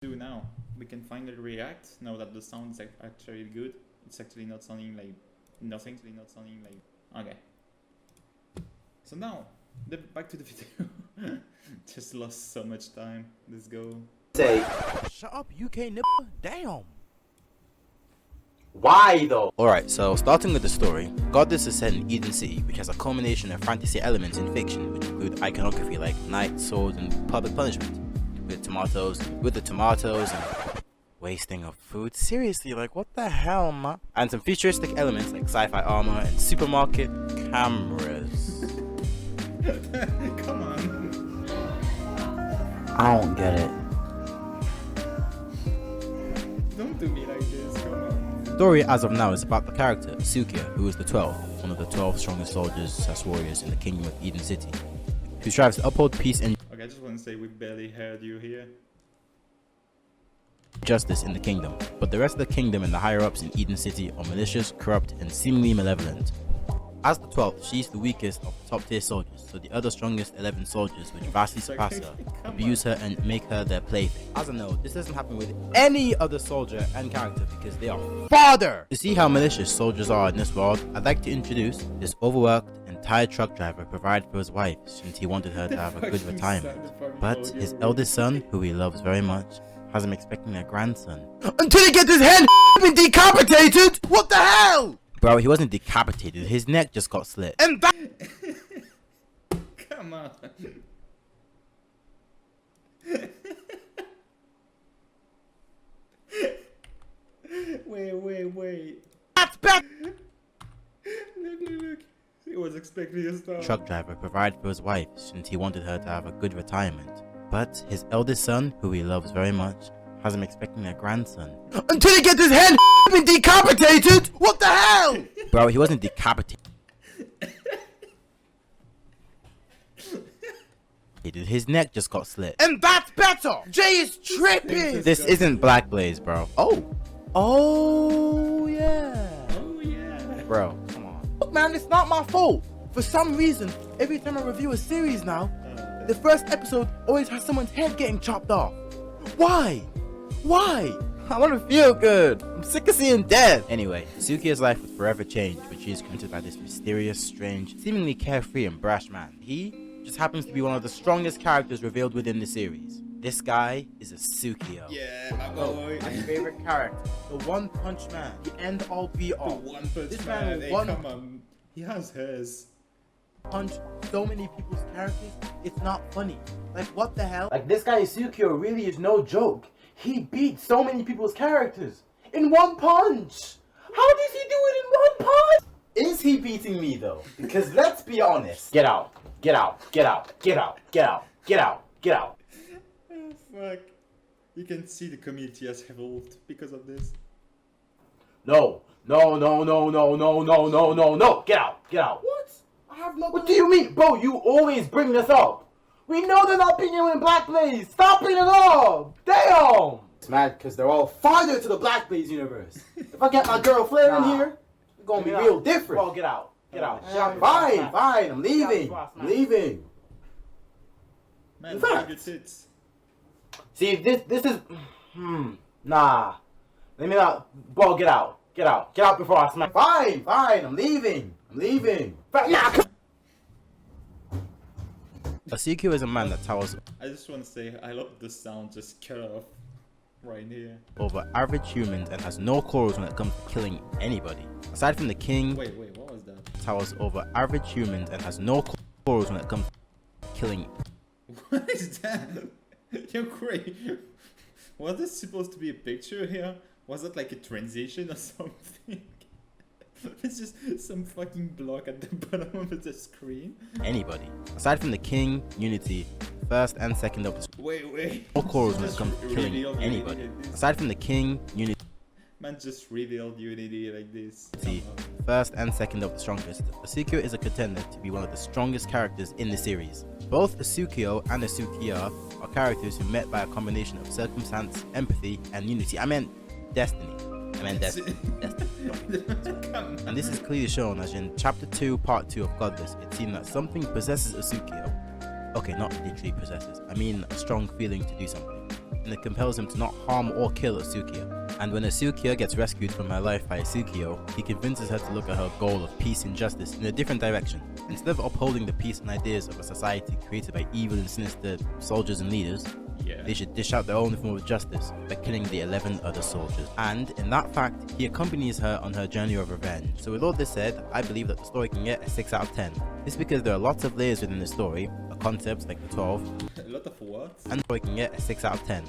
do now? We can finally react now that the sound is actually good. It's actually not sounding like nothing. It's not sounding like okay. So now, back to the video. Just lost so much time. Let's go. Say, shut up, UK nipper. Damn. why though? Alright, so starting with the story, Goddess is set in Eden City, which has a culmination of fantasy elements in fiction, which include iconography like knights, swords, and public punishment. With the tomatoes, and wasting of food. Seriously, like what the hell, man? And some futuristic elements like sci-fi armor and supermarket cameras. Come on. I don't get it. Don't do me like this. Come on. The story as of now is about the character Sukia, who is the 12th, one of the 12 strongest soldiers/warriors in the Kingdom of Eden City, who strives to uphold peace and Okay, I just want to say we barely heard you here. justice in the kingdom, but the rest of the kingdom and the higher-ups in Eden City are malicious, corrupt, and seemingly malevolent. As the 12th, she's the weakest of the top-tier soldiers, so the other strongest 11 soldiers, which vastly surpass her, abuse her and make her their plaything. As a note, this doesn't happen with any other soldier and character because they are fodder! To see how malicious soldiers are in this world, I'd like to introduce this overworked and tired truck driver provided for his wife since he wanted her to have a good retirement. But his eldest son, who he loves very much, has him expecting a grandson. Until he gets his head decapitated! What the hell? Bro, he wasn't decapitated, his neck just got slit. And that Come on. Wait. that's bad! Look. He was expecting a star. Truck driver provided for his wife since he wanted her to have a good retirement. But his eldest son, who he loves very much, has him expecting a grandson. Until he gets his head decapitated! What the hell? Bro, he wasn't decapitated. His neck just got slit. And that's better! Jay is tripping! This isn't Black Blaze, bro. Oh yeah. Bro, come on. Look, man, it's not my fault. For some reason, every time I review a series now, the first episode always has someone's head getting chopped off. Why? I want to feel good. I'm sick of seeing death. Anyway, Sukia's life would forever change when she is confronted by this mysterious, strange, seemingly carefree and brash man. He just happens to be one of the strongest characters revealed within the series. This guy is a Sukio. Yeah, my boy. My favorite character. The One Punch Man. The end all be all. The One Punch This Man. man Hey, will come on. He has hers. punch so many people's characters. It's not funny. Like what the hell? Like this guy Sukio really is no joke. He beat so many people's characters in one punch. How does he do it in one punch? Is he beating me though? Because let's be honest. Get out. Oh, fuck. You can see the community has evolved because of this. No. Get out. What? I have no. What do you mean? Bro, you always bring this up. We know they're not beating you in Black Blaze. Stop bringing it up. Damn. It's mad because they're all farther to the Black Blaze universe. If I get my girl Flair in here, it's gonna be real different. Bro, get out. Fine. I'm leaving. Man, In look fact- at your tits. See, this is nah. Let me not. Bro, get out before I smack. Fine. I'm leaving. Nah, come. Sukio is a man that towers I just want to say, I love the sound just cut off right here. over average humans and has no quarrels when it comes to killing anybody. Aside from the king, Wait, what was that? towers over average humans and has no quarrels when it comes to killing. What is that? You're crazy. Was this supposed to be a picture here? Was it like a transition or something? It's just some fucking block at the bottom of the screen. Anybody. Aside from the king, unity, first and second of the Wait. no quarrels when it Just comes to killing revealed anybody. unity like this. Aside from the king, unity, Man just revealed unity like this. first and second of the strongest, Sukio is a contender to be one of the strongest characters in the series. Both Sukio and Sukiya are characters who met by a combination of circumstance, empathy, and unity. I meant destiny. Destiny. Come And this is clearly shown as in chapter 2 part 2 of Godless. It seemed that something possesses Sukio. Okay, not literally possesses, I mean a strong feeling to do something. and it compels him to not harm or kill Asukia. And when Asukia gets rescued from her life by Asukio, he convinces her to look at her goal of peace and justice in a different direction. Instead of upholding the peace and ideas of a society created by evil and sinister soldiers and leaders, they should dish out their own form of justice by killing the 11 other soldiers. And in that fact, he accompanies her on her journey of revenge. So with all this said, I believe that the story can get a 6 out of 10. This is because there are lots of layers within the story, concepts like the 12. A lot of what? And the story can get a 6 out of 10.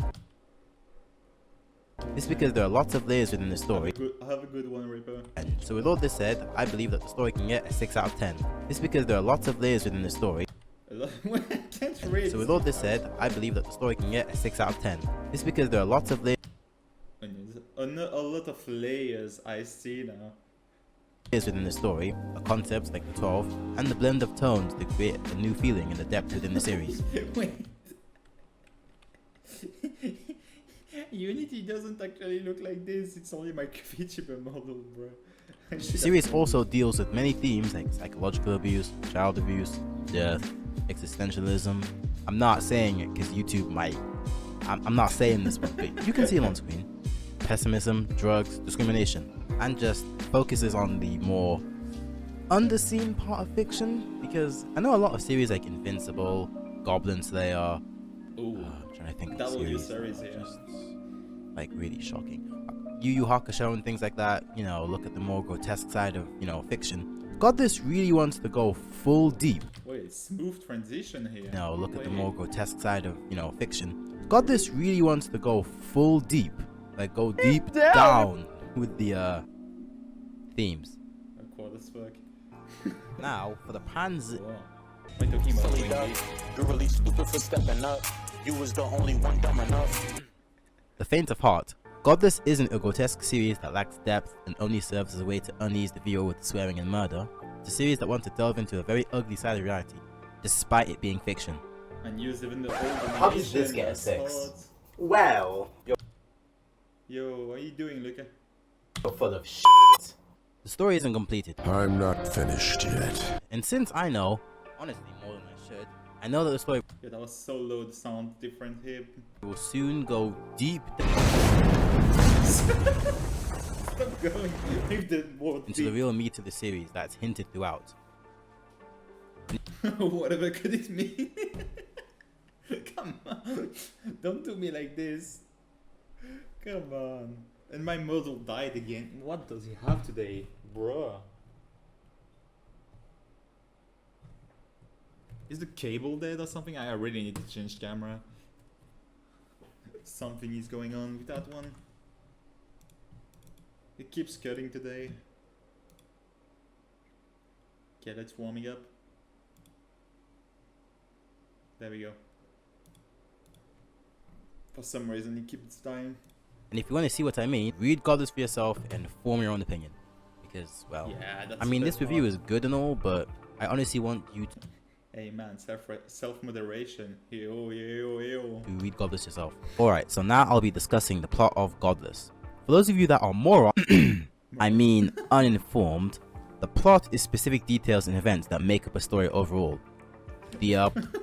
This is because there are lots of layers within the story. I have a good one, Reaper. And so with all this said, I believe that the story can get a 6 out of 10. This is because there are lots of layers within the story. I can't read. So with all this said, I believe that the story can get a 6 out of 10. This is because there are lots of layers. A lot of layers, I see now. Within the story, concepts like the 12, and the blend of tones to create a new feeling in the depth within the series. Wait. Unity doesn't actually look like this, it's only my VTuber model, bro. The series also deals with many themes like psychological abuse, child abuse, death, existentialism. I'm not saying it because YouTube might. I'm not saying this, but you can see it on screen. Pessimism, drugs, discrimination, and just focuses on the more underseen part of fiction. Because I know a lot of series like Invincible, Goblin Slayer. Ooh, I'm trying to think that of series here. just like really shocking. Yu Yu Hakusho and things like that. You know, look at the more grotesque side of fiction. Godless really wants to go full deep. Wait, smooth transition here. No, look at the more grotesque side of fiction. Godless really wants to go full deep. Like go deep down with the themes. What as fuck. Now for the pans. Wow. Am I talking about doing You're really stupid for stepping up. You was the only one dumb enough. The Faint of Heart. Godless isn't a grotesque series that lacks depth and only serves as a way to unease the viewer with swearing and murder. It's a series that wants to delve into a very ugly side of reality, despite it being fiction. and use even the old How did this animation get a as 6? hard. Well, Yo, what are you doing, Luca? you're full of shit. The story isn't completed, I'm not finished yet. and since I know, honestly more than I should, I know that the story Yeah, that was so low, the sound different here. will soon go deep Stop going with the word into the real meat of the series that's hinted throughout. Whatever could it mean? Come on, don't do me like this. Come on. And my model died again. What does he have today, bruh? Is the cable dead or something? I really need to change camera. Something is going on with that one. It keeps cutting today. Okay, let's warming up. There we go. For some reason it keeps dying. And if you want to see what I mean, read Godless for yourself and form your own opinion. Because, well, Yeah, that's I mean, the this best review part. is good and all, but I honestly want you to Hey man, self-moderation. Yo, yo, yo. read Godless yourself. Alright, so now I'll be discussing the plot of Godless. For those of you that are more I mean uninformed, the plot is specific details and events that make up a story overall. The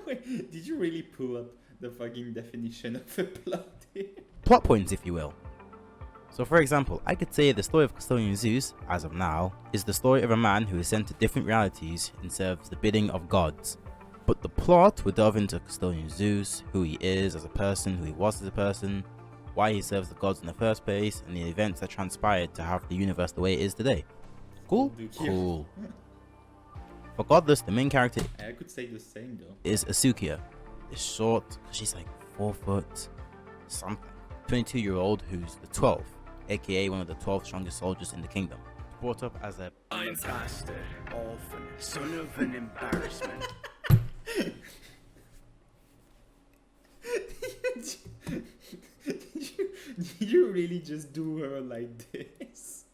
Wait, did you really pull up the fucking definition of a plot here? plot points, if you will. So for example, I could say the story of Custodian Zeus, as of now, is the story of a man who is sent to different realities and serves the bidding of gods. But the plot would delve into Custodian Zeus, who he is as a person, who he was as a person, why he serves the gods in the first place, and the events that transpired to have the universe the way it is today. Cool? Cool. For Godless, the main character I could say the same though. is Asukia. Is short, she's like 4 foot something. 22-year-old who's the 12th, aka one of the 12 strongest soldiers in the kingdom. Brought up as a I'm bastard, orphan, son of an embarrassment. Did you really just do her like this?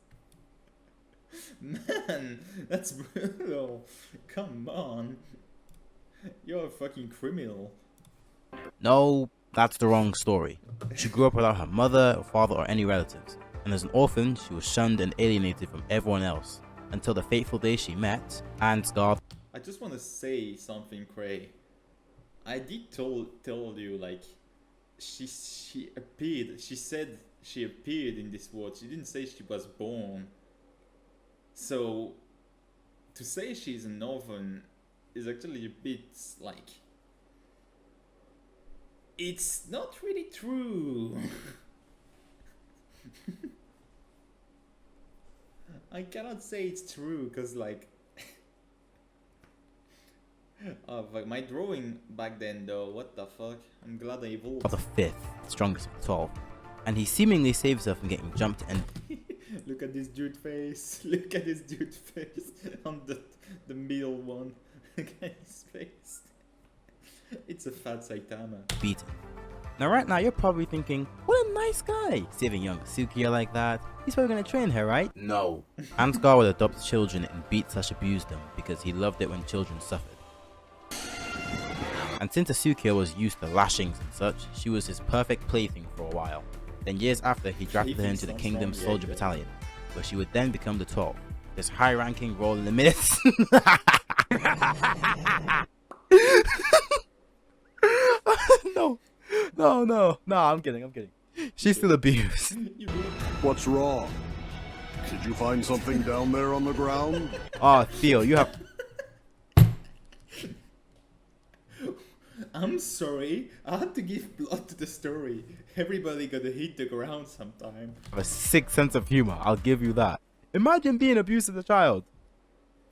Man, that's brutal. Come on. You're a fucking criminal. no, that's the wrong story. She grew up without her mother, or father, or any relatives, and as an orphan, she was shunned and alienated from everyone else until the fateful day she met Ansgar. I just want to say something, Cray. I did tell you, like, she appeared. She said she appeared in this world. She didn't say she was born. So to say she's an orphan is actually a bit like, it's not really true. I cannot say it's true because like like my drawing back then though, what the fuck? I'm glad I evolved. Of the 5th, strongest of the 12, and he seemingly saves her from getting jumped and Look at this dude face. Look at this dude face on the middle one. Look at his face. It's a fat Saitama. beaten. Now right now you're probably thinking, what a nice guy, saving young Sukiya like that. He's probably gonna train her, right? No. Ansgar would adopt children and beat/abuse them because he loved it when children suffered. And since Asukia was used to lashings and such, she was his perfect plaything for a while. Then years after, he drafted her into the Kingdom's Soldier Battalion, where she would then become the 12th, this high-ranking role in the minutes. No, I'm kidding. She's still abused. What's wrong? Did you find something down there on the ground? Oh, Theo, you have I'm sorry, I had to give blood to the story. Everybody gotta hit the ground sometime. a sick sense of humor, I'll give you that. Imagine being abused as a child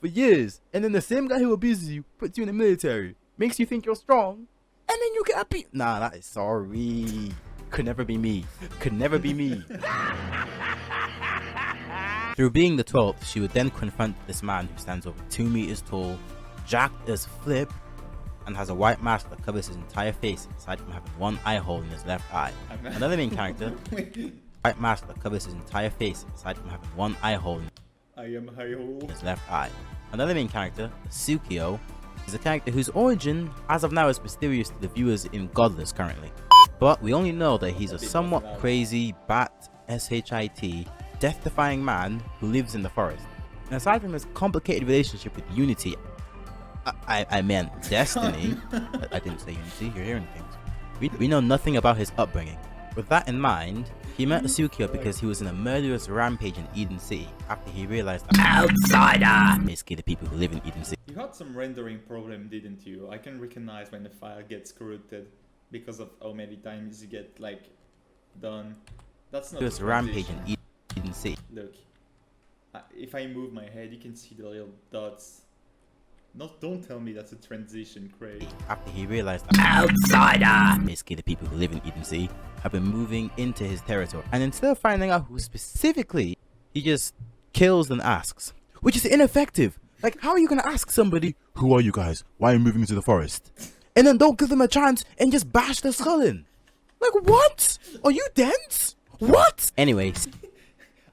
for years, and then the same guy who abuses you puts you in the military, makes you think you're strong, and then you get abused. Nah, that is sorry. Could never be me. Could never be me. Through being the 12th, she would then confront this man who stands over 2 meters tall, jacked as flip, and has a white mask that covers his entire face aside from having one eye hole in his left eye. Another main character, white mask that covers his entire face aside from having one eye hole in I am high hole. his left eye. Another main character, Tsukio, is a character whose origin as of now is mysterious to the viewers in Godless currently. But we only know that he's a somewhat crazy, bat, S-H-I-T, death-defying man who lives in the forest. And aside from his complicated relationship with Unity, I meant Destiny. I didn't say Unity, you're hearing things. We know nothing about his upbringing. With that in mind, he met Asukia because he was in a murderous rampage in Eden City after he realized that outsider, basically the people who live in Eden City. You had some rendering problem, didn't you? I can recognize when the file gets corrupted because of how many times you get like done. That's not There was a rampage in Eden City. Look, if I move my head, you can see the little dots. Don't tell me that's a transition, Craig. After he realized that outsider, basically the people who live in Eden City, have been moving into his territory. And instead of finding out who specifically, he just kills and asks, which is ineffective. Like, how are you gonna ask somebody, who are you guys? Why are you moving into the forest? And then don't give them a chance and just bash their skull in. Like, what? Are you dense? What? Anyways,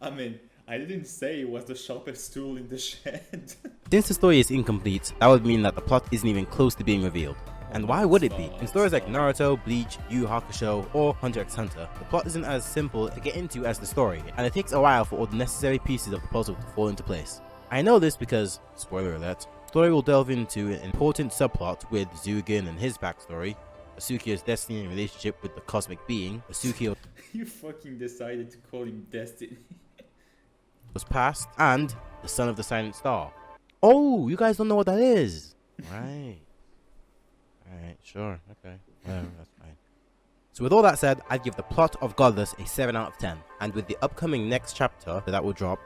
I mean, I didn't say it was the sharpest tool in the shed. since the story is incomplete, that would mean that the plot isn't even close to being revealed. And why would it be? In stories like Naruto, Bleach, Yu Yu Hakusho, or Hunter x Hunter, the plot isn't as simple to get into as the story, and it takes a while for all the necessary pieces of the puzzle to fall into place. I know this because, spoiler alert, the story will delve into an important subplot with Zugin and his backstory, Asukiya's destiny and relationship with the cosmic being, Asukiya You fucking decided to call him Destiny. was past, and the son of the silent star. Oh, you guys don't know what that is. Right. Alright, sure, okay. Whatever, that's fine. So with all that said, I'd give the plot of Godless a 7 out of 10. And with the upcoming next chapter that will drop,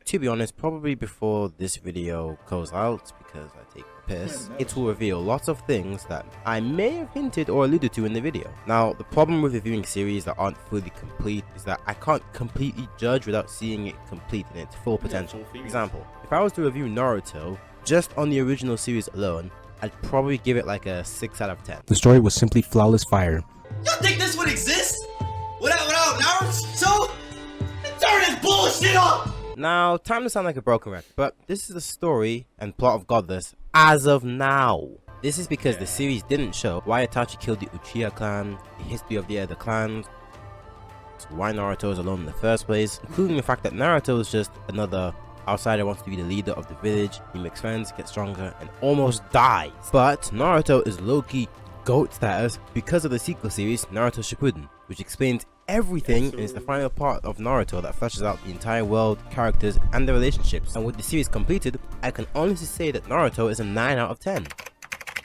to be honest, probably before this video goes out, because I take the piss, it will reveal lots of things that I may have hinted or alluded to in the video. Now, the problem with reviewing series that aren't fully complete is that I can't completely judge without seeing it complete in its full potential. For example, if I was to review Naruto, just on the original series alone, I'd probably give it like a 6 out of 10. The story was simply flawless fire. Y'all think this would exist? Without Naruto? Turn this bullshit off! Now, time to sound like a broken record, but this is the story and plot of Godless as of now. This is because the series didn't show why Itachi killed the Uchiha clan, the history of the other clans, why Naruto is alone in the first place, including the fact that Naruto is just another outsider wants to be the leader of the village. He makes friends, gets stronger, and almost dies. But Naruto is low-key GOAT status because of the sequel series Naruto Shippuden, which explains everything and is the final part of Naruto that fleshes out the entire world, characters, and the relationships. And with the series completed, I can honestly say that Naruto is a 9 out of 10.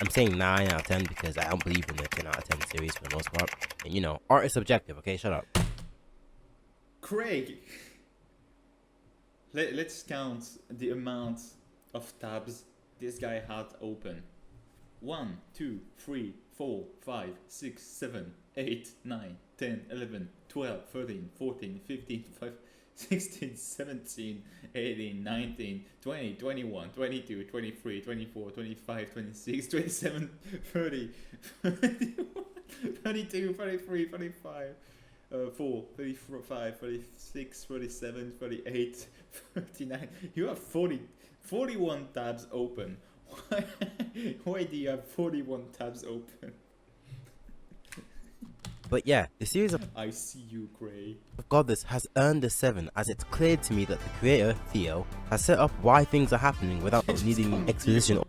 I'm saying 9 out of 10 because I don't believe in the 10 out of 10 series for the most part. And you know, art is subjective, okay? Shut up. Craig, let's count the amount of tabs this guy had open. 1, 2, 3, 4, 5, 6, 7, 8, 9, 10, 11, 12, 13, 14, 15, 16, 17, 18, 19, 20, 21, 22, 23, 24, 25, 26, 27, 30, 32, 33, 35, 4, 35, 36, 37, 38, 39. You have 41 tabs open. Why do you have 41 tabs open? But yeah, the series of I see you, Gray. Godless has earned a 7, as it's clear to me that the creator, Theo, has set up why things are happening without needing exposition.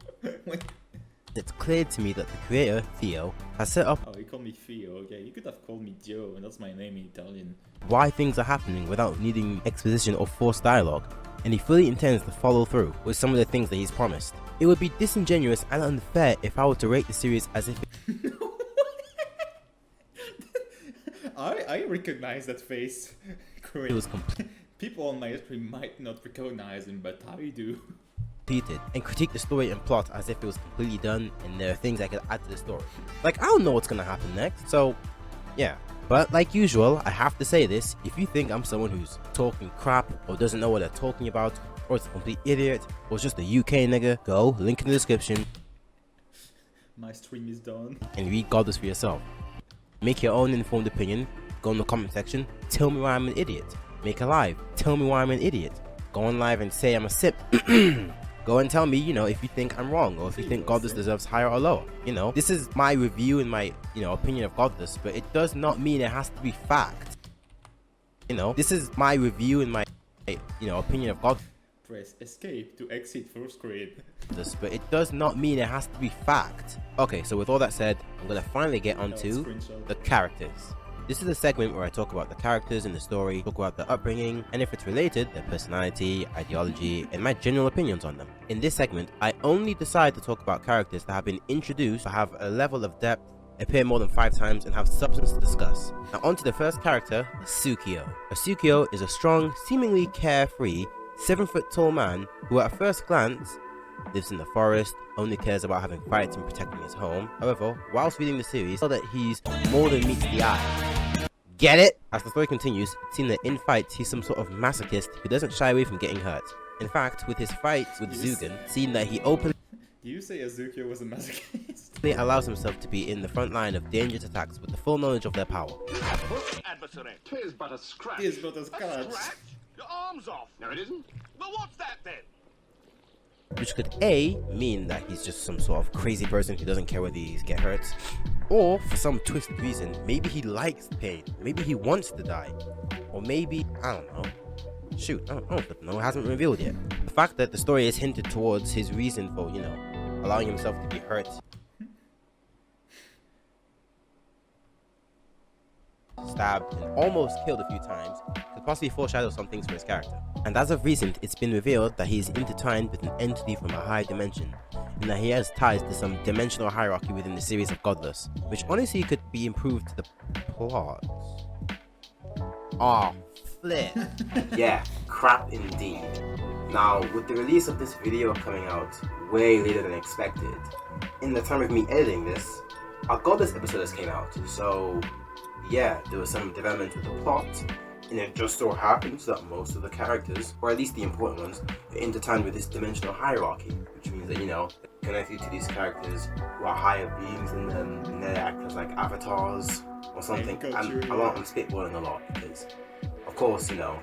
It's clear to me that the creator, Theo, has set up Oh, you call me Theo, okay. You could have called me Joe, and that's my name in Italian. why things are happening without needing exposition or forced dialogue, and he fully intends to follow through with some of the things that he's promised. It would be disingenuous and unfair if I were to rate the series as if I recognize that face. it was complete. People on my stream might not recognize him, but I do. Completed, and critique the story and plot as if it was completely done and there are things I could add to the story. Like, I don't know what's gonna happen next, so yeah. But like usual, I have to say this: if you think I'm someone who's talking crap or doesn't know what they're talking about, or is a complete idiot, or is just a UK nigga, go, link in the description, My stream is done. and read Godless for yourself. Make your own informed opinion, go in the comment section, tell me why I'm an idiot. Make a live, tell me why I'm an idiot. Go on live and say I'm a sip. Go and tell me, you know, if you think I'm wrong, or if you think Godless deserves higher or lower. You know, this is my review and my, you know, opinion of Godless, but it does not mean it has to be fact. You know, this is my review and my, you know, opinion of Godless, Press escape to exit first grade. but it does not mean it has to be fact. Okay, so with all that said, I'm gonna finally get onto Screenshot. the characters. This is a segment where I talk about the characters in the story, talk about their upbringing, and if it's related, their personality, ideology, and my general opinions on them. In this segment, I only decide to talk about characters that have been introduced, that have a level of depth, appear more than 5 times, and have substance to discuss. Now on to the first character, Asukio. Asukio is a strong, seemingly carefree, 7-foot tall man who at first glance lives in the forest, only cares about having fights and protecting his home. However, whilst reading the series, I saw that he's more than meets the eye. Get it? As the story continues, it's seen that in fights he's some sort of masochist who doesn't shy away from getting hurt. In fact, with his fights with Zugan, seen that he openly Do you say Azukio was a masochist? allows himself to be in the front line of dangerous attacks with the full knowledge of their power. Adversary. 'Tis but a scratch. He is not a scratch. Your arm's off. No, it isn't. Well, what's that then? Which could A, mean that he's just some sort of crazy person who doesn't care whether he's get hurt, or for some twisted reason, maybe he likes pain, maybe he wants to die, or maybe, I don't know. Shoot, I don't know, it hasn't been revealed yet. The fact that the story is hinted towards his reason for, you know, allowing himself to be hurt, stabbed, and almost killed a few times, could possibly foreshadow some things for his character. And as of recent, it's been revealed that he is intertwined with an entity from a higher dimension, and that he has ties to some dimensional hierarchy within the series of Godless, which honestly could be improved to the plot. Aw, flip. Yeah, crap indeed. Now, with the release of this video coming out way later than expected, in the time of me editing this, our Godless episode just came out, so yeah, there was some development with the plot, and it just so happens that most of the characters, or at least the important ones, are intertwined with this dimensional hierarchy, which means that, you know, connected to these characters who are higher beings than them, and they act as like avatars or something. And I'm spitballing a lot because, of course, you know,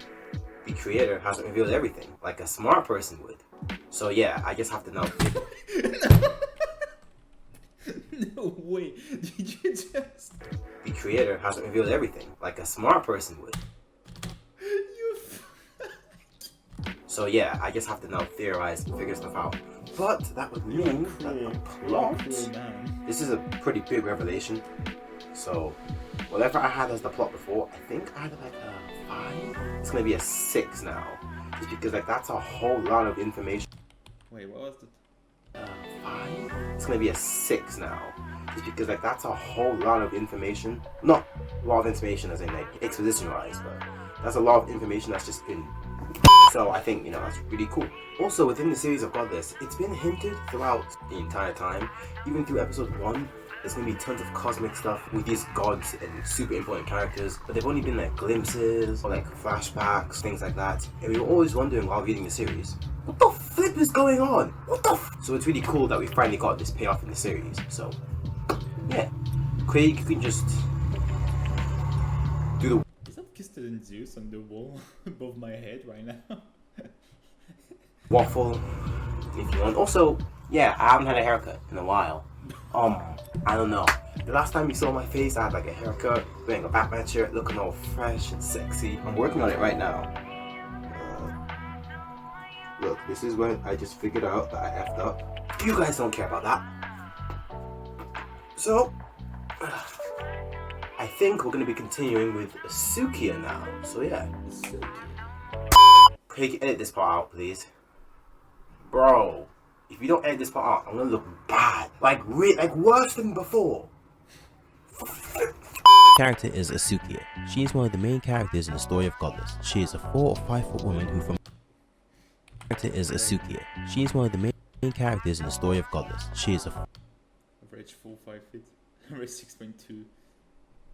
the creator hasn't revealed everything like a smart person would. So yeah, I just have to now. No way. Did you just? The creator hasn't revealed everything, like a smart person would. So yeah, I just have to now theorize and figure stuff out. But that would mean that the plot... This is a pretty big revelation. So, whatever I had as the plot before, I think I had like a 5. It's gonna be a 6 now. Just because like that's a whole lot of information. Wait, what was the... 5? It's gonna be a 6 now. Just because like that's a whole lot of information. Not a lot of information as in like exposition wise, but that's a lot of information that's just been... So I think, you know, that's really cool. Also, within the series of Godless, it's been hinted throughout the entire time. Even through episode 1, there's going to be tons of cosmic stuff with these gods and super important characters. But they've only been like glimpses or like flashbacks, things like that. And we were always wondering while reading the series, what the flip is going on? What the f? So it's really cool that we finally got this payoff in the series. So, yeah. Craig, you can just do the... Is that Crystalline Zeus on the wall above my head right now? waffle if you want. Also, yeah, I haven't had a haircut in a while. I don't know. The last time you saw my face, I had like a haircut, wearing a Batman shirt, looking all fresh and sexy. I'm working on it right now. Look, this is when I just figured out that I effed up. You guys don't care about that. So, I think we're going to be continuing with Sukiya now. So yeah. Craig, edit this part out, please. Bro, if you don't edit this part out, I'm gonna look bad. Like worse than before. Character is Asukia. She is one of the main characters in the story of Godless. She is a 4 or 5 foot woman who from... Character is Asukia. She is one of the main characters in the story of Godless. She is a... Average 4 5 feet. Average 6.2.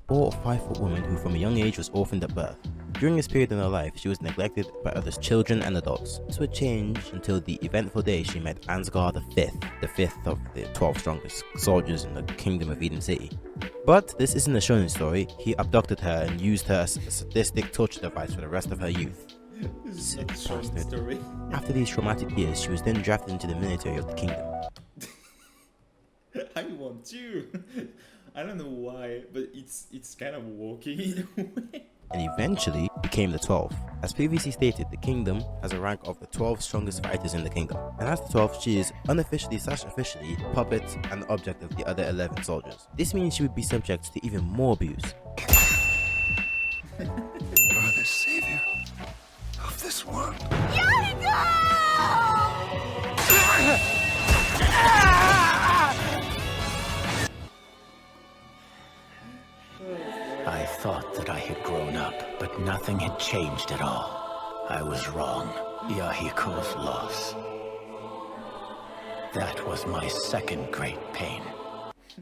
4 or 5 foot woman who from a young age was orphaned at birth. During this period in her life, she was neglected by others, children and adults. This would change until the eventful day she met Ansgar the 5th of the 12 strongest soldiers in the Kingdom of Eden City. But this isn't a shonen story. He abducted her and used her as a sadistic torture device for the rest of her youth. Sick bastard. After these traumatic years, she was then drafted into the military of the kingdom. I want you. I don't know why, but it's kind of working in a way. And eventually became the 12th. As previously stated, the kingdom has a rank of the 12 strongest fighters in the kingdom. And as the 12th, she is unofficially/officially puppet and object of the other 11 soldiers. This means she would be subject to even more abuse. You are the savior of this world. I thought that I had grown up, but nothing had changed at all. I was wrong. Yahiko's loss. That was my second great pain.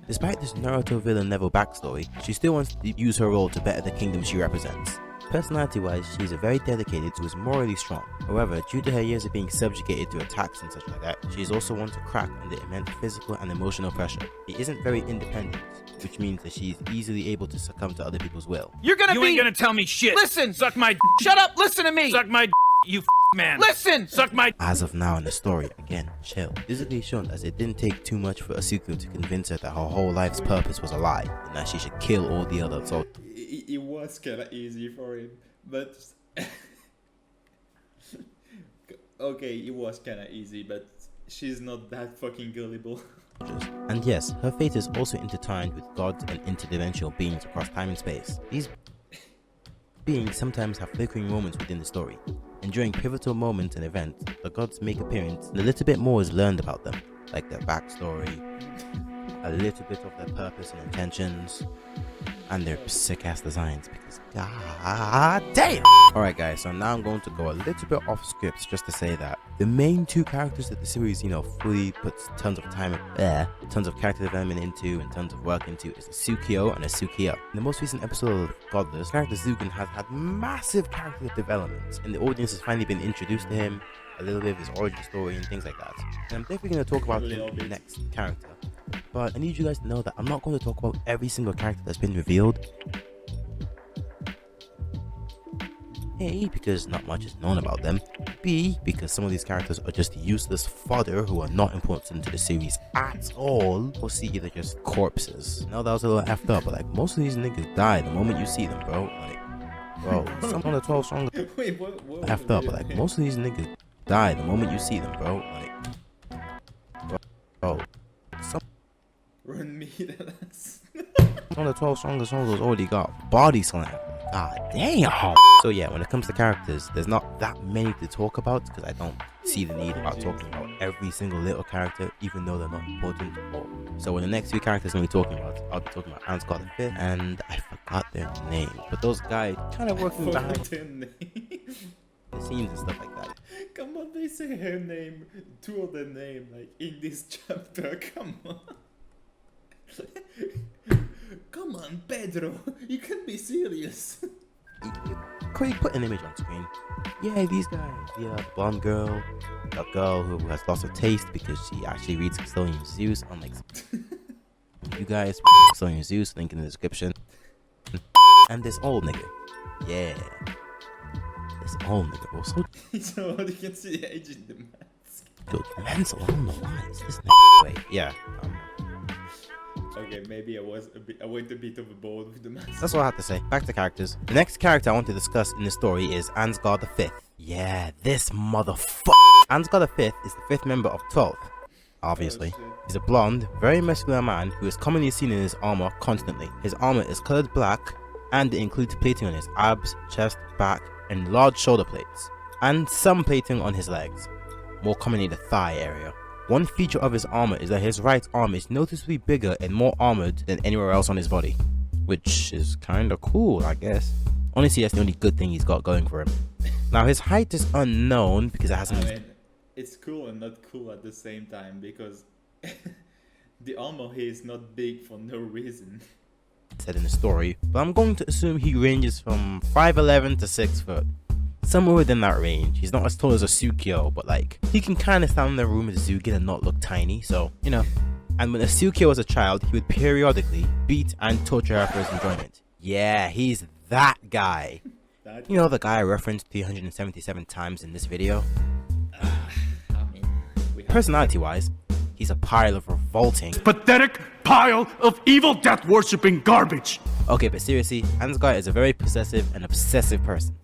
Despite this Naruto villain level backstory, she still wants to use her role to better the kingdom she represents. Personality-wise, she is very dedicated who is morally strong. However, due to her years of being subjugated to attacks and such like that, she is also one to crack under immense physical and emotional pressure. She isn't very independent, which means that she is easily able to succumb to other people's will. You ain't gonna tell me shit. Listen, suck my shut up, listen to me. Suck my you man. Listen, suck my As of now in the story, again, chill. Physically shown as it didn't take too much for Asuka to convince her that her whole life's purpose was a lie, and that she should kill all the other soldiers. It was kind of easy for him, but okay, it was kind of easy, but she's not that fucking gullible. And yes, her fate is also intertwined with gods and interdimensional beings across time and space. These beings sometimes have flickering moments within the story, and during pivotal moments and events, the gods make appearance and a little bit more is learned about them, like their backstory, a little bit of their purpose and intentions, and their sick ass designs, because god damn! Alright guys, so now I'm going to go a little bit off script just to say that the main 2 characters that the series, fully puts tons of time tons of character development into and tons of work into is Tsukio and Asukia. In the most recent episode of Godless, character Zugen has had massive character development, and the audience has finally been introduced to him, a little bit of his origin story and things like that. And I'm definitely going to talk about the next character. But I need you guys to know that I'm not going to talk about every single character that's been revealed. A, because not much is known about them. B, because some of these characters are just useless fodder who are not important to the series at all. Or C, they're just corpses. Now that was a little effed up, but like most of these niggas die the moment you see them, bro. Like, bro, some of the 12 strongest Wait, what effed up, but like most of these niggas die the moment you see them, bro. Like, bro, some Run me that ass. of the 12 strongest soldiers already got body slam. God damn. So yeah, when it comes to characters, there's not that many to talk about because I don't see the need about talking about every single little character, even though they're not important. So in the next few characters I'm talking about, I'll be talking about Ansgar the Fifth, and I forgot their names, but those guys kind of working behind the scenes and stuff like that. Come on, they say her name, two of their name, like in this chapter. Come on. Come on, Pedro, you can be serious. Craig, put an image on screen. Yeah, these guys. Yeah, the blonde girl, the girl who has lost her taste because she actually reads Custodian Zeus. I'm like, you guys, Custodian Zeus, link in the description. And this old nigga. Yeah. This old nigga, bro. So you can see the age in the mask. Dude, mental, I don't know why. It's this nigga. Wait, yeah. Okay, maybe I went a bit overboard with the mask. That's all I have to say. Back to characters. The next character I want to discuss in the story is Ansgar the Fifth. Yeah, this motherfucker. Ansgar the Fifth is the fifth member of 12th. Obviously. He's a blonde, very muscular man who is commonly seen in his armor constantly. His armor is colored black and it includes plating on his abs, chest, back, and large shoulder plates. And some plating on his legs, more commonly the thigh area. One feature of his armor is that his right arm is noticeably bigger and more armored than anywhere else on his body. Which is kinda cool, I guess. Honestly, that's the only good thing he's got going for him. Now, his height is unknown because it hasn't... I mean, it's cool and not cool at the same time because the armor here is not big for no reason. Said in the story, but I'm going to assume he ranges from 5'11 to 6 foot. Somewhere within that range. He's not as tall as a Tsukio, but like, he can kind of stand in the room with Zugin and not look tiny, so, you know. And when a Tsukio was a child, he would periodically beat and torture her for his enjoyment. Yeah, he's that guy. You know the guy I referenced 377 times in this video? Personality-wise, he's a pile of revolting, Pathetic pile of evil death-worshipping garbage. Okay, but seriously, Ansgar is a very possessive and obsessive person.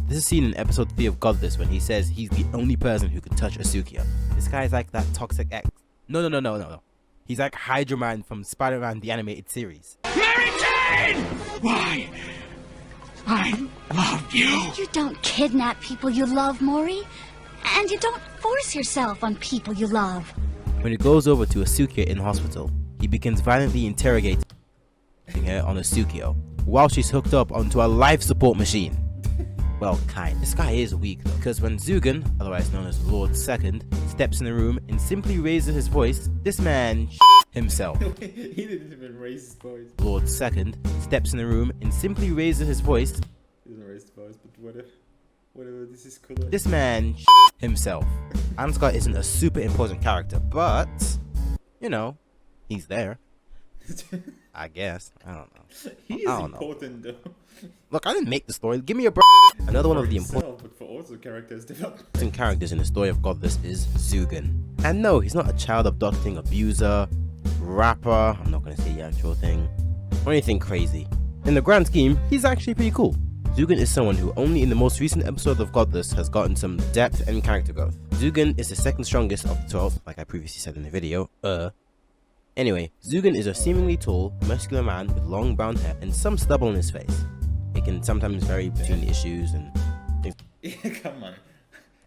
This is seen in episode 3 of Godless when he says he's the only person who could touch Asukia. This guy is like that toxic ex. No. He's like Hydra Man from Spider-Man the animated series. Mary Jane! Why? I love you. You don't kidnap people you love, Maury. And you don't force yourself on people you love. When he goes over to Asukia in hospital, he begins violently interrogating her on Asukio while she's hooked up onto a life support machine. Well, kind. This guy is weak though, because when Zugan, otherwise known as Lord Second, steps in the room and simply raises his voice, this man himself. He didn't even raise his voice. Lord Second steps in the room and simply raises his voice. He doesn't raise his voice, but whatever, this is cool. This man himself. Ansgar isn't a super important character, but, you know, he's there. I guess. I don't know. He is important though. Look, I didn't make the story. Give me a break. Another one of the important but for also characters development. characters in the story of Godless is Zugan. And no, he's not a child abducting abuser, rapper, I'm not gonna say the actual thing, or anything crazy. In the grand scheme, he's actually pretty cool. Zugan is someone who only in the most recent episode of Godless has gotten some depth and character growth. Zugan is the second strongest of the 12, like I previously said in the video. Anyway, Zugan is a seemingly tall, muscular man with long brown hair and some stubble on his face. It can sometimes vary between issues and things. Yeah, come on.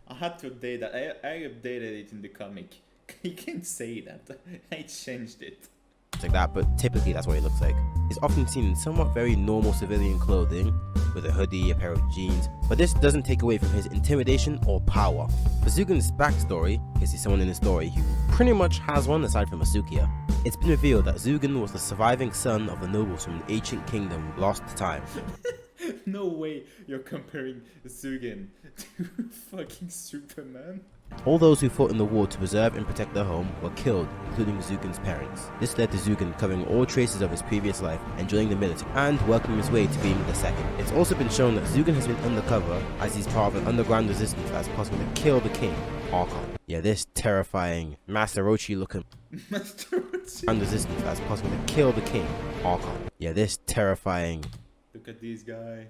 I had to update that. I updated it in the comic. You can't say that. I changed it. Like that, but typically that's what it looks like. He's often seen in somewhat very normal civilian clothing, with a hoodie, a pair of jeans, but this doesn't take away from his intimidation or power. For Zugan's backstory, because he's someone in the story who pretty much has one aside from Asukia, it's been revealed that Zugan was the surviving son of the nobles from the ancient kingdom lost to time. No way you're comparing Zugen to fucking Superman. All those who fought in the war to preserve and protect their home were killed, including Zugen's parents. This led to Zugen covering all traces of his previous life and joining the military and working his way to being the second. It's also been shown that Zugen has been undercover as he's part of an underground resistance that's possible to kill the king, Archon. Yeah, this terrifying Master Orochi looking and resistance that's possible to kill the king, Archon. Yeah, this terrifying Look at this guy.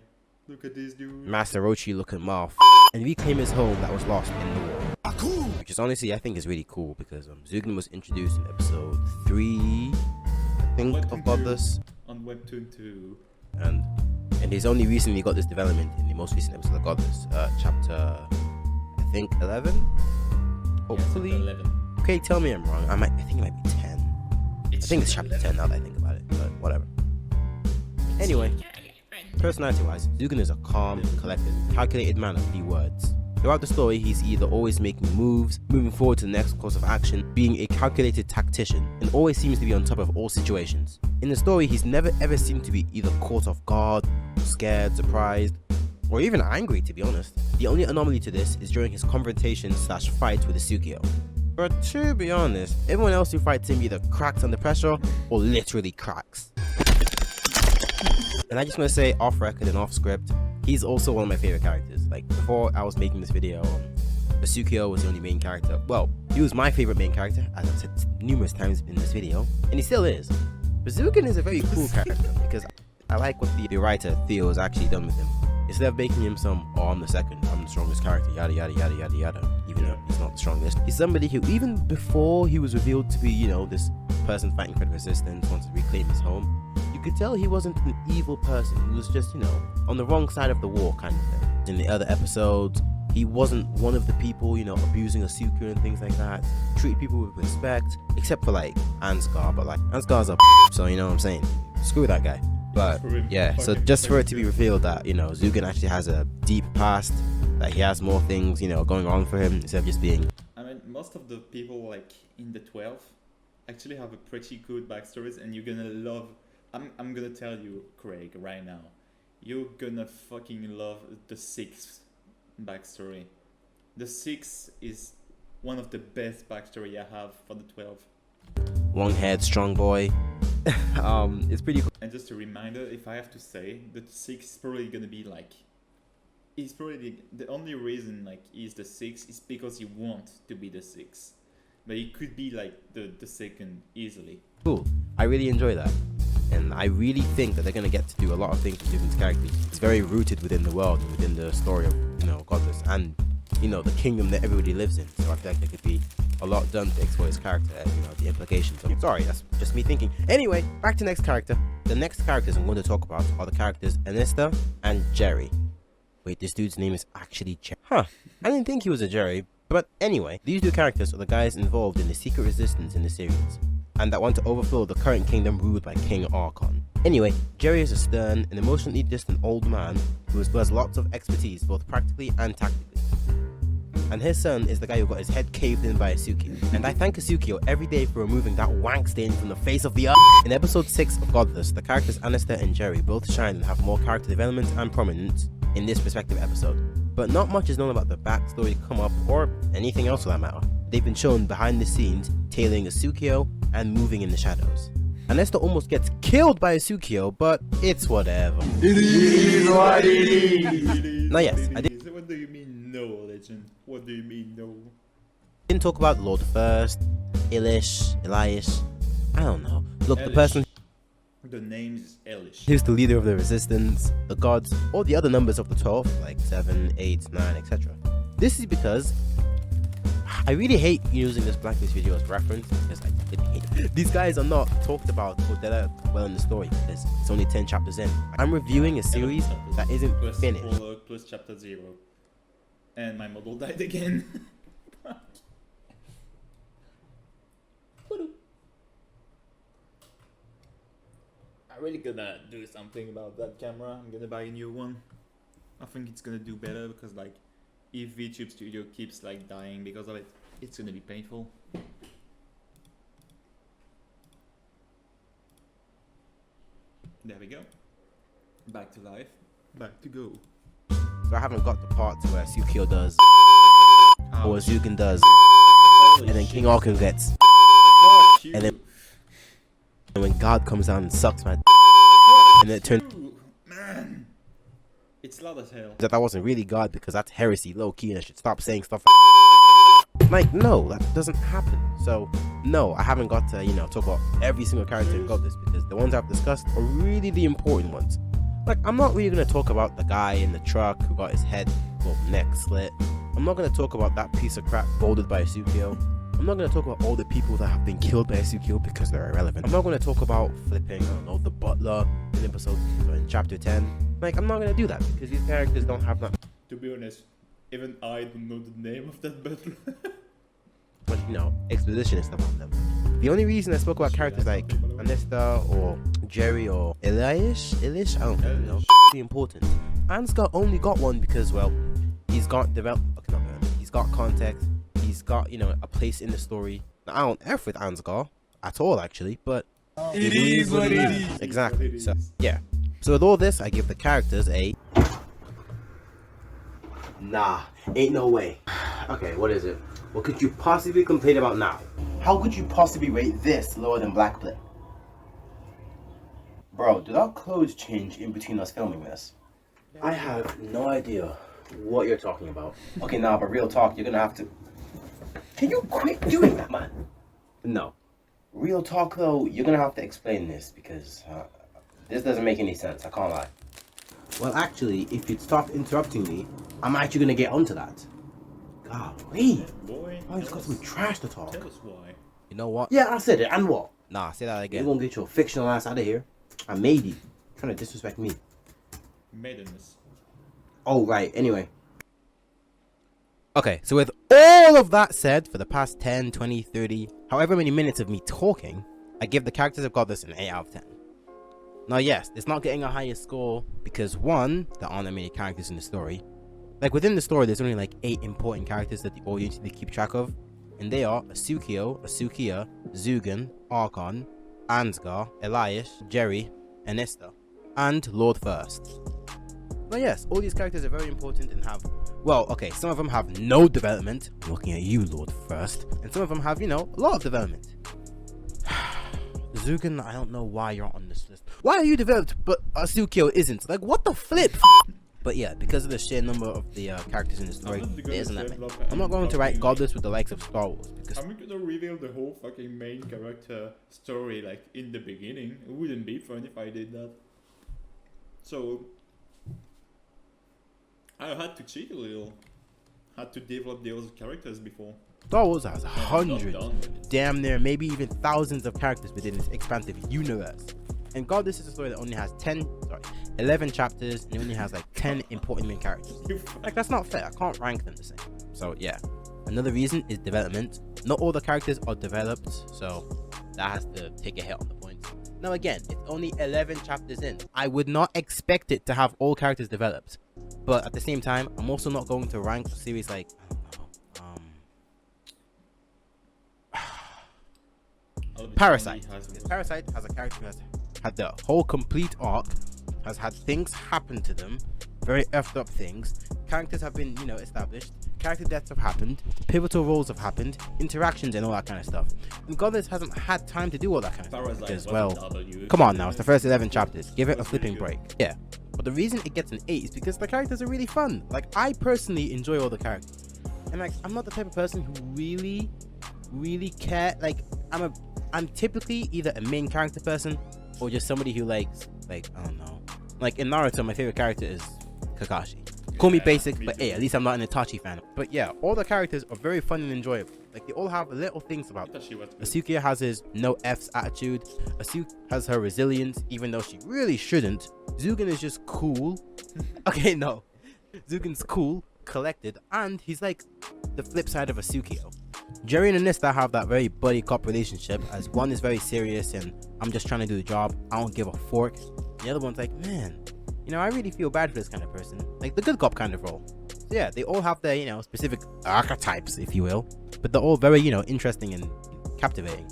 Look at this dude. Master Orochi looking mouth and reclaim his home that was lost in the war. Which is honestly, I think is really cool because Zugen was introduced in episode 3, I think, of Godless. On Webtoon 2. And he's only recently got this development in the most recent episode of Godless, chapter, I think, 11? Hopefully. Yeah, 11. Okay, tell me I'm wrong. I think it might be 10. I think it's chapter 10 now that I think about it, but whatever. Anyway, personality-wise, Zugen is a calm, collected, calculated man of few words. Throughout the story, he's either always making moves, moving forward to the next course of action, being a calculated tactician, and always seems to be on top of all situations. In the story, he's never ever seemed to be either caught off guard, scared, surprised, or even angry, to be honest. The only anomaly to this is during his confrontation/fight with Isukio. But to be honest, everyone else who fights him either cracks under pressure or literally cracks. And I just want to say, off record and off script, he's also one of my favorite characters. Like, before I was making this video, Isukio was the only main character. Well, he was my favorite main character, as I've said numerous times in this video, and he still is. But Zugen is a very cool character, because I like what the writer, Theo, has actually done with him. Instead of making him some, oh, I'm the second, I'm the strongest character, yada yada yada yada yada, even though he's not the strongest, he's somebody who, even before he was revealed to be, you know, this person fighting for the resistance, wants to reclaim his home, you could tell he wasn't an evil person. He was just, you know, on the wrong side of the war kind of thing. In the other episodes, he wasn't one of the people, you know, abusing Asuka and things like that. Treated people with respect, except for like Ansgar, but like Ansgar's a so you know what I'm saying? Screw that guy. But yeah, so just for it to be revealed that, you know, Zugen actually has a deep past, that he has more things, you know, going on for him instead of just being. I mean, most of the people like in the 12 actually have a pretty good backstories, and you're gonna love. I'm gonna tell you, Craig, right now, you're gonna fucking love the 6th backstory. The 6 is one of the best backstory I have for the 12. Long-haired, strong boy. It's pretty cool. And just a reminder, if I have to say, the 6 is probably gonna be like, he's probably the only reason like he's the 6 is because he wants to be the 6, but he could be like the second easily. Cool. I really enjoy that. And I really think that they're going to get to do a lot of things with Zugen's character. It's very rooted within the world, within the story of, you know, Godless, and, you know, the kingdom that everybody lives in. So I feel like there could be a lot done to explore his character and, you know, the implications of it. Sorry, that's just me thinking. Anyway, back to next character. The next characters I'm going to talk about are the characters Anista and Jerry. Wait, this dude's name is actually Jerry. Huh, I didn't think he was a Jerry. But anyway, these two characters are the guys involved in the secret resistance in the series, and that want to overthrow the current kingdom ruled by King Archon. Anyway, Jerry is a stern and emotionally distant old man who has lots of expertise, both practically and tactically. And his son is the guy who got his head caved in by Isukio. And I thank Isukio every day for removing that wank stain from the face of the earth. In episode 6 of Godless, the characters Anista and Jerry both shine and have more character development and prominence in this respective episode. But not much is known about the backstory, come up, or anything else for that matter. They've been shown behind the scenes, tailing Isukio and moving in the shadows. Anesta almost gets killed by Isukio, but it's whatever. It is what it is. Now yes, I did. What do you mean no, legend? What do you mean no? Didn't talk about Lord First, Elias, I don't know. Look, Elish. The person. The name is Elish. Who's the leader of the resistance, the gods, or the other numbers of the 12, like 7, 8, 9, etc. This is because I really hate using this Blacklist video as reference, because I really hate it. These guys are not talked about or developed well in the story, because it's only 10 chapters in. I'm reviewing a series that isn't plus finished. Prologue plus chapter 0. And my model died again. I'm really gonna do something about that camera. I'm gonna buy a new one. I think it's gonna do better because like if VTube Studio keeps like dying because of it, it's gonna be painful. There we go. Back to life. Back to go. So I haven't got the part where Sukio does, or Zugen does, Holy and then shit. King Orko gets, Fuck you. and then when God comes down and sucks my, and it turns Ooh, man. It's loud as hell. that wasn't really God because that's heresy, low key, and I should stop saying stuff. Like, no, that doesn't happen. So, no, I haven't got to, talk about every single character in God this, because the ones I've discussed are really the important ones. Like, I'm not really going to talk about the guy in the truck who got his head, neck slit. I'm not going to talk about that piece of crap folded by Sukio. I'm not going to talk about all the people that have been killed by Sukio because they're irrelevant. I'm not going to talk about flipping, the butler in episode, in chapter 10. Like, I'm not going to do that because these characters don't have that. To be honest, even I don't know the name of that butler. But exposition and stuff like that. The only reason I spoke about characters like Anesta or Jerry or Elish, I don't know, be important. Ansgar only got one because, well, he's got he's got context, he's got, a place in the story. Now, I don't F with Ansgar at all, actually, but It is what it is. exactly. So yeah. So with all this, I give the characters a. Nah, ain't no way. Okay, what is it? What could you possibly complain about now? How could you possibly rate this lower than Blackplay? Bro, did our clothes change in between us filming this? I have no idea what you're talking about. Okay, nah, but real talk, you're gonna have to... Can you quit doing that, man? No. Real talk, though, you're gonna have to explain this because this doesn't make any sense, I can't lie. Well, actually, if you'd stop interrupting me, I'm actually gonna get onto that. Golly. Boy, I just got some trash to talk. tell us why. You know what? Yeah, I said it, and what? Nah, say that You again. won't get your fictional ass out of here. I made you. Trying to disrespect me. Maidenness. Oh, right, anyway. Okay, so with all of that said, for the past 10, 20, 30, however many minutes of me talking, I give the characters of Godless an 8 out of 10. Now, yes, it's not getting a higher score because, one, there aren't that many characters in the story. Like, within the story, there's only like 8 important characters that the audience need to keep track of. And they are Sukio, Sukiya, Zugen, Archon, Ansgar, Elias, Jerry, Anesta, and Lord First. Now, yes, all these characters are very important and have, well, okay, some of them have no development. I'm looking at you, Lord First. And some of them have, a lot of development. Zugen, I don't know why you're on this list. Why are you developed, but Sukio isn't? Like, what the flip? But yeah, because of the sheer number of the characters in the story, there isn't that many. I'm not going to write Godless with the likes of Star Wars because I'm gonna reveal the whole fucking main character story like in the beginning. It wouldn't be fun if I did that. So I had to cheat a little. Had to develop the other characters before. Star Wars has I'm not done with hundreds, it. damn near, maybe even thousands of characters within its expansive universe. And Godless is a story that only has 11 chapters, and it only has like 10 important main characters. Like, that's not fair. I can't rank them the same. So yeah, another reason is development. Not all the characters are developed, so that has to take a hit on the points. Now again, it's only 11 chapters in. I would not expect it to have all characters developed, but at the same time, I'm also not going to rank a series like, Parasite. Parasite has a character that's had the whole complete arc, has had things happen to them, very effed up things. Characters have been, established. Character deaths have happened. Pivotal roles have happened. Interactions and all that kind of stuff. And Godless hasn't had time to do all that kind of Parasite stuff because, was well, a W. come on now, it's the first 11 chapters. Give it a flipping break. Yeah. But the reason it gets an 8 is because the characters are really fun. Like, I personally enjoy all the characters. And like, I'm not the type of person who really care. Like, I'm typically either a main character person or just somebody who likes, like, I don't know. Like in Naruto, my favorite character is Kakashi. Call me basic, but hey, at least I'm not an Itachi fan. But yeah, all the characters are very fun and enjoyable. Like, they all have little things about them. Asuka has his no F's attitude. Asuka has her resilience, even though she really shouldn't. Zugen is just cool. Okay, no. Zugen's cool, collected, and he's like the flip side of Asukio. Jerry and Anista have that very buddy cop relationship, as one is very serious and I'm just trying to do the job, I don't give a fork. The other one's like, man, I really feel bad for this kind of person, like the good cop kind of role. So yeah, they all have their specific archetypes, if you will, but they're all very interesting and captivating.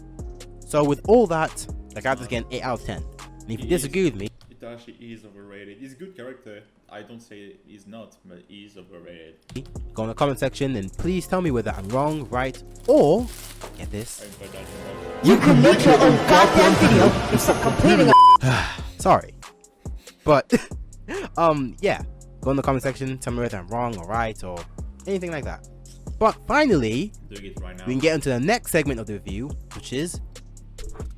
So with all that, the characters get an 8 out of 10. And if you disagree with me, Itachi is overrated. He's a good character. I don't say he's not, but he's overrated. Go in the comment section and please tell me whether I'm wrong, right, or get this. You can make your own goddamn video and stop complaining. Sorry, but yeah. Go in the comment section. Tell me whether I'm wrong or right or anything like that. But finally, Doing it right now. we can get into the next segment of the review, which is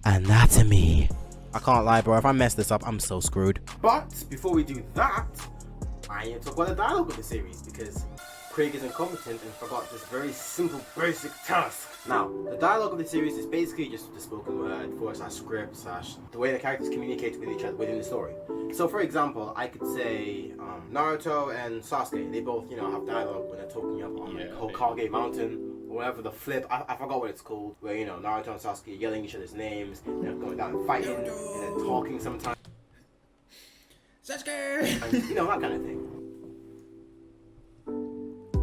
anatomy. I can't lie, bro. If I mess this up, I'm so screwed. But before we do that, I need to talk about the dialogue of the series because Craig is incompetent and forgot this very simple, basic task. Now, the dialogue of the series is basically just the spoken word / script / the way the characters communicate with each other within the story. So, for example, I could say Naruto and Sasuke. They both, have dialogue when they're talking up on Hokage Mountain. Whatever the flip, I forgot what it's called, where Naruto and Sasuke are yelling each other's names, going down and fighting, and then talking sometimes. Sasuke! And, that kind of thing.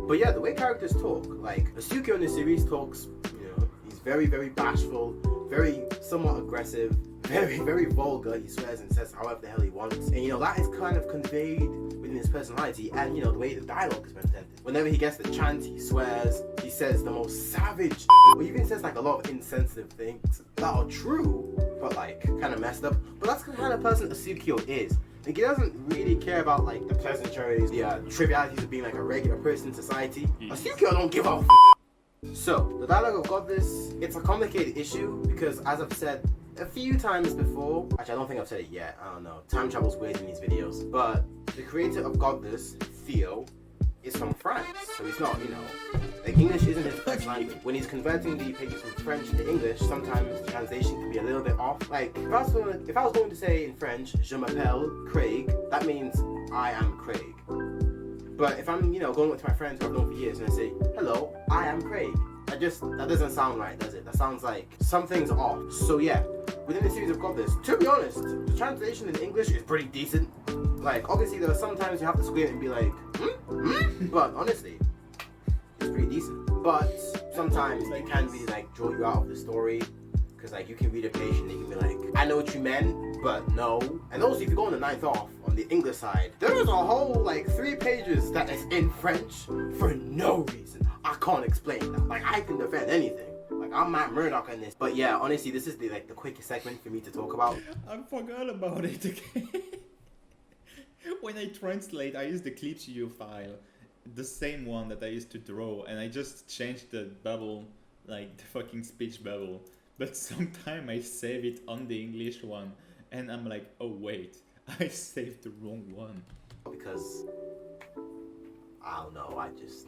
But yeah, the way characters talk, like Asukio in the series talks, he's very, very bashful, very somewhat aggressive, very, very vulgar. He swears and says however the hell he wants, and that is kind of conveyed within his personality, and the way the dialogue is presented. Whenever he gets the chance, he swears, he says the most savage, or even says like a lot of insensitive things that are true, but like kind of messed up. But that's the kind of person Asukio is. Like, he doesn't really care about like the pleasantries, the trivialities of being like a regular person in society. Asukio don't give a f. So, the dialogue of Godless, it's a complicated issue because, as I've said a few times before, actually I don't think I've said it yet, I don't know, time travel's weird in these videos, but the creator of Godless, Theo, is from France, so he's not, like English isn't his first language. When he's converting the pages from French to English, sometimes the translation can be a little bit off. Like, if I was going to say in French, je m'appelle Craig, that means I am Craig. But if I'm, going with my friends who I've known for years and I say, hello, I am Craig, that doesn't sound right, does it? That sounds like something's off. So yeah, within the series of Godless, to be honest, the translation in English is pretty decent. Like, obviously there are sometimes you have to squint and be like, but honestly, it's pretty decent. But sometimes it can really like draw you out of the story, because like you can read a page and you can be like, I know what you meant, but no. And also if you go on the 9th off, on the English side, there is a whole like 3 pages that is in French for no reason. I can't explain that. Like, I can defend anything. Like, I'm Matt Murdock on this. But yeah, honestly, this is the quickest segment for me to talk about. I forgot about it again. When I translate, I use the Clip Studio file, the same one that I used to draw, and I just changed the bubble, like the fucking speech bubble. But sometimes I save it on the English one, and I'm like, oh wait, I saved the wrong one. Because I don't know,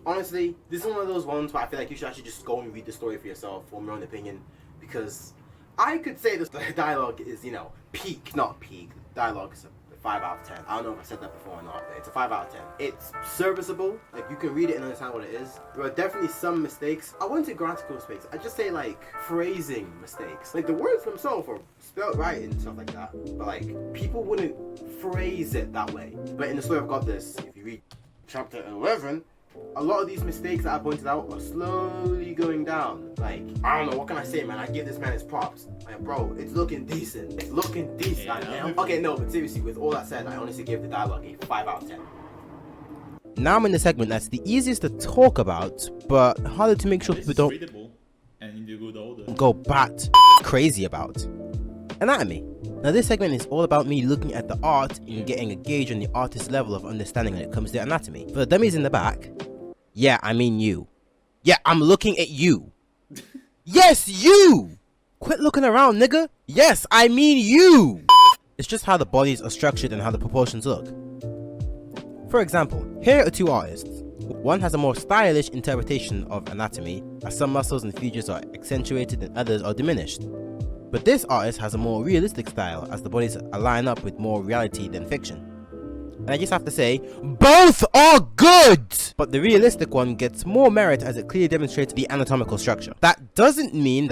honestly, this is one of those ones where I feel like you should actually just go and read the story for yourself, form your own opinion, because I could say this dialogue is, not peak. Dialogue is a 5 out of 10. I don't know if I said that before or not, but it's a 5 out of 10. It's serviceable, like you can read it and understand what it is. There are definitely some mistakes. I wouldn't say grammatical mistakes, I'd just say like phrasing mistakes. Like the words themselves are spelled right and stuff like that, but like people wouldn't phrase it that way. But in the story of Godless, if you read chapter 11, a lot of these mistakes that I pointed out are slowly going down. Like, I don't know, what can I say, man? I give this man his props. Like, bro, it's looking decent. It's looking decent. Yeah, okay, no, but seriously, with all that said, I honestly give the dialogue a 5 out of 10. Now I'm in the segment that's the easiest to talk about, but harder to make sure people don't readable and in the good order. Go bat crazy about. Anatomy. Now this segment is all about me looking at the art and getting a gauge on the artist's level of understanding when it comes to anatomy. For the dummies in the back, yeah, I mean you. Yeah, I'm looking at you. Yes, you! Quit looking around, nigga. Yes, I mean you! It's just how the bodies are structured and how the proportions look. For example, here are 2 artists. One has a more stylish interpretation of anatomy, as some muscles and features are accentuated and others are diminished. But this artist has a more realistic style, as the bodies align up with more reality than fiction. And I just have to say, both are good! But the realistic one gets more merit as it clearly demonstrates the anatomical structure. That doesn't mean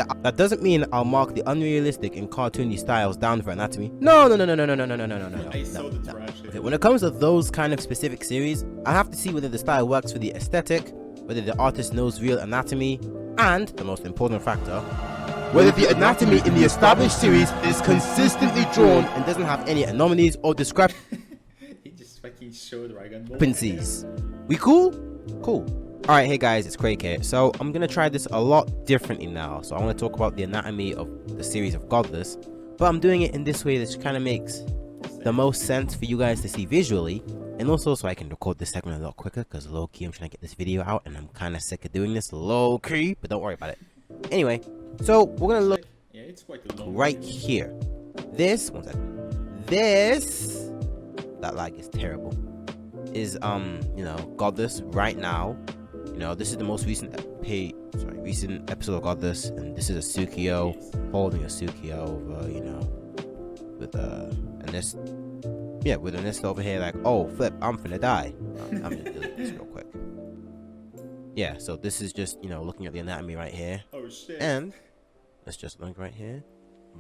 I'll mark the unrealistic and cartoony styles down for anatomy. No. I saw the trash. Okay, when it comes to those kind of specific series, I have to see whether the style works for the aesthetic, whether the artist knows real anatomy, and, the most important factor, whether the anatomy in the established series is consistently drawn and doesn't have any anomalies or discrepancies. He just fucking showed Dragon Ball. We cool? Cool. Alright, hey guys, it's Craig here. So I'm gonna try this a lot differently now. So I want to talk about the anatomy of the series of Godless, but I'm doing it in this way that kind of makes the most sense for you guys to see visually, and also so I can record this segment a lot quicker, because low-key I'm trying to get this video out and I'm kind of sick of doing this low-key, but don't worry about it. Anyway, so we're gonna look it's quite a long right here. This, one second. This, that lag is terrible, is you know, Godless right now. You know, this is the most recent episode of Godless, and this is a Tsukio holding a Tsukio over, you know, with with a nest over here, like, oh flip, I'm finna die. I'm gonna delete this real quick. Yeah, so this is just, you know, looking at the anatomy right here. Oh shit. And let's just look right here.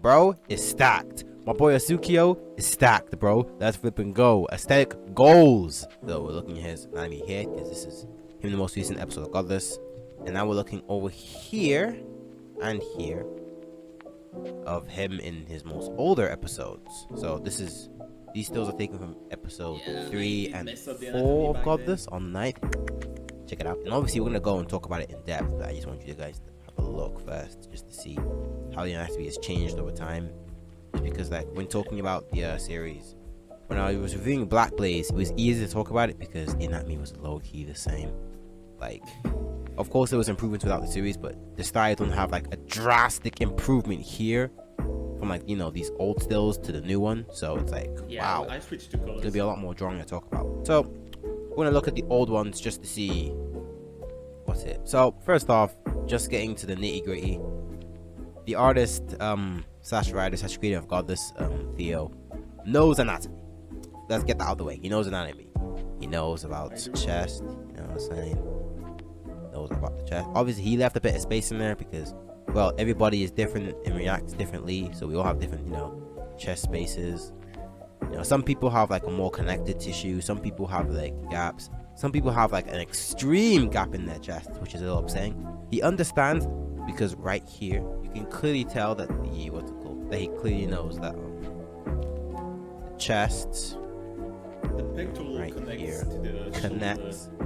Bro, it's stacked. My boy Asukio is stacked, bro. Let's flip and go. Aesthetic goals. So we're looking at his anatomy here, because this is him in the most recent episode of Godless. And now we're looking over here and here of him in his most older episodes. So these stills are taken from episode 3 and 4 of Godless on the 9th. Check it out. And obviously we're gonna go and talk about it in depth, but I just want you guys to have a look first, just to see how the anatomy has changed over time. Just because, like, when talking about the series, when I was reviewing Black Blaze, it was easy to talk about it because the anatomy was low-key the same. Like, of course there was improvements without the series, but the style don't have like a drastic improvement here from, like, you know, these old stills to the new one. So it's like, wow, I switched to colors. There'll be a lot more drawing to talk about. So we're gonna look at the old ones just to see what's it. So first off, just getting to the nitty-gritty, the artist slash writer slash creator of Godless, Theo, knows anatomy. Let's get that out of the way. He knows anatomy. He knows about the chest, you know what I'm saying? Knows about the chest. Obviously he left a bit of space in there because, well, everybody is different and reacts differently, so we all have different, you know, chest spaces. You know, some people have like a more connected tissue, some people have like gaps, some people have like an extreme gap in their chest, which is a little upsetting. He understands because right here you can clearly tell that that he clearly knows that the chest, the pectoral right connects here to the shoulder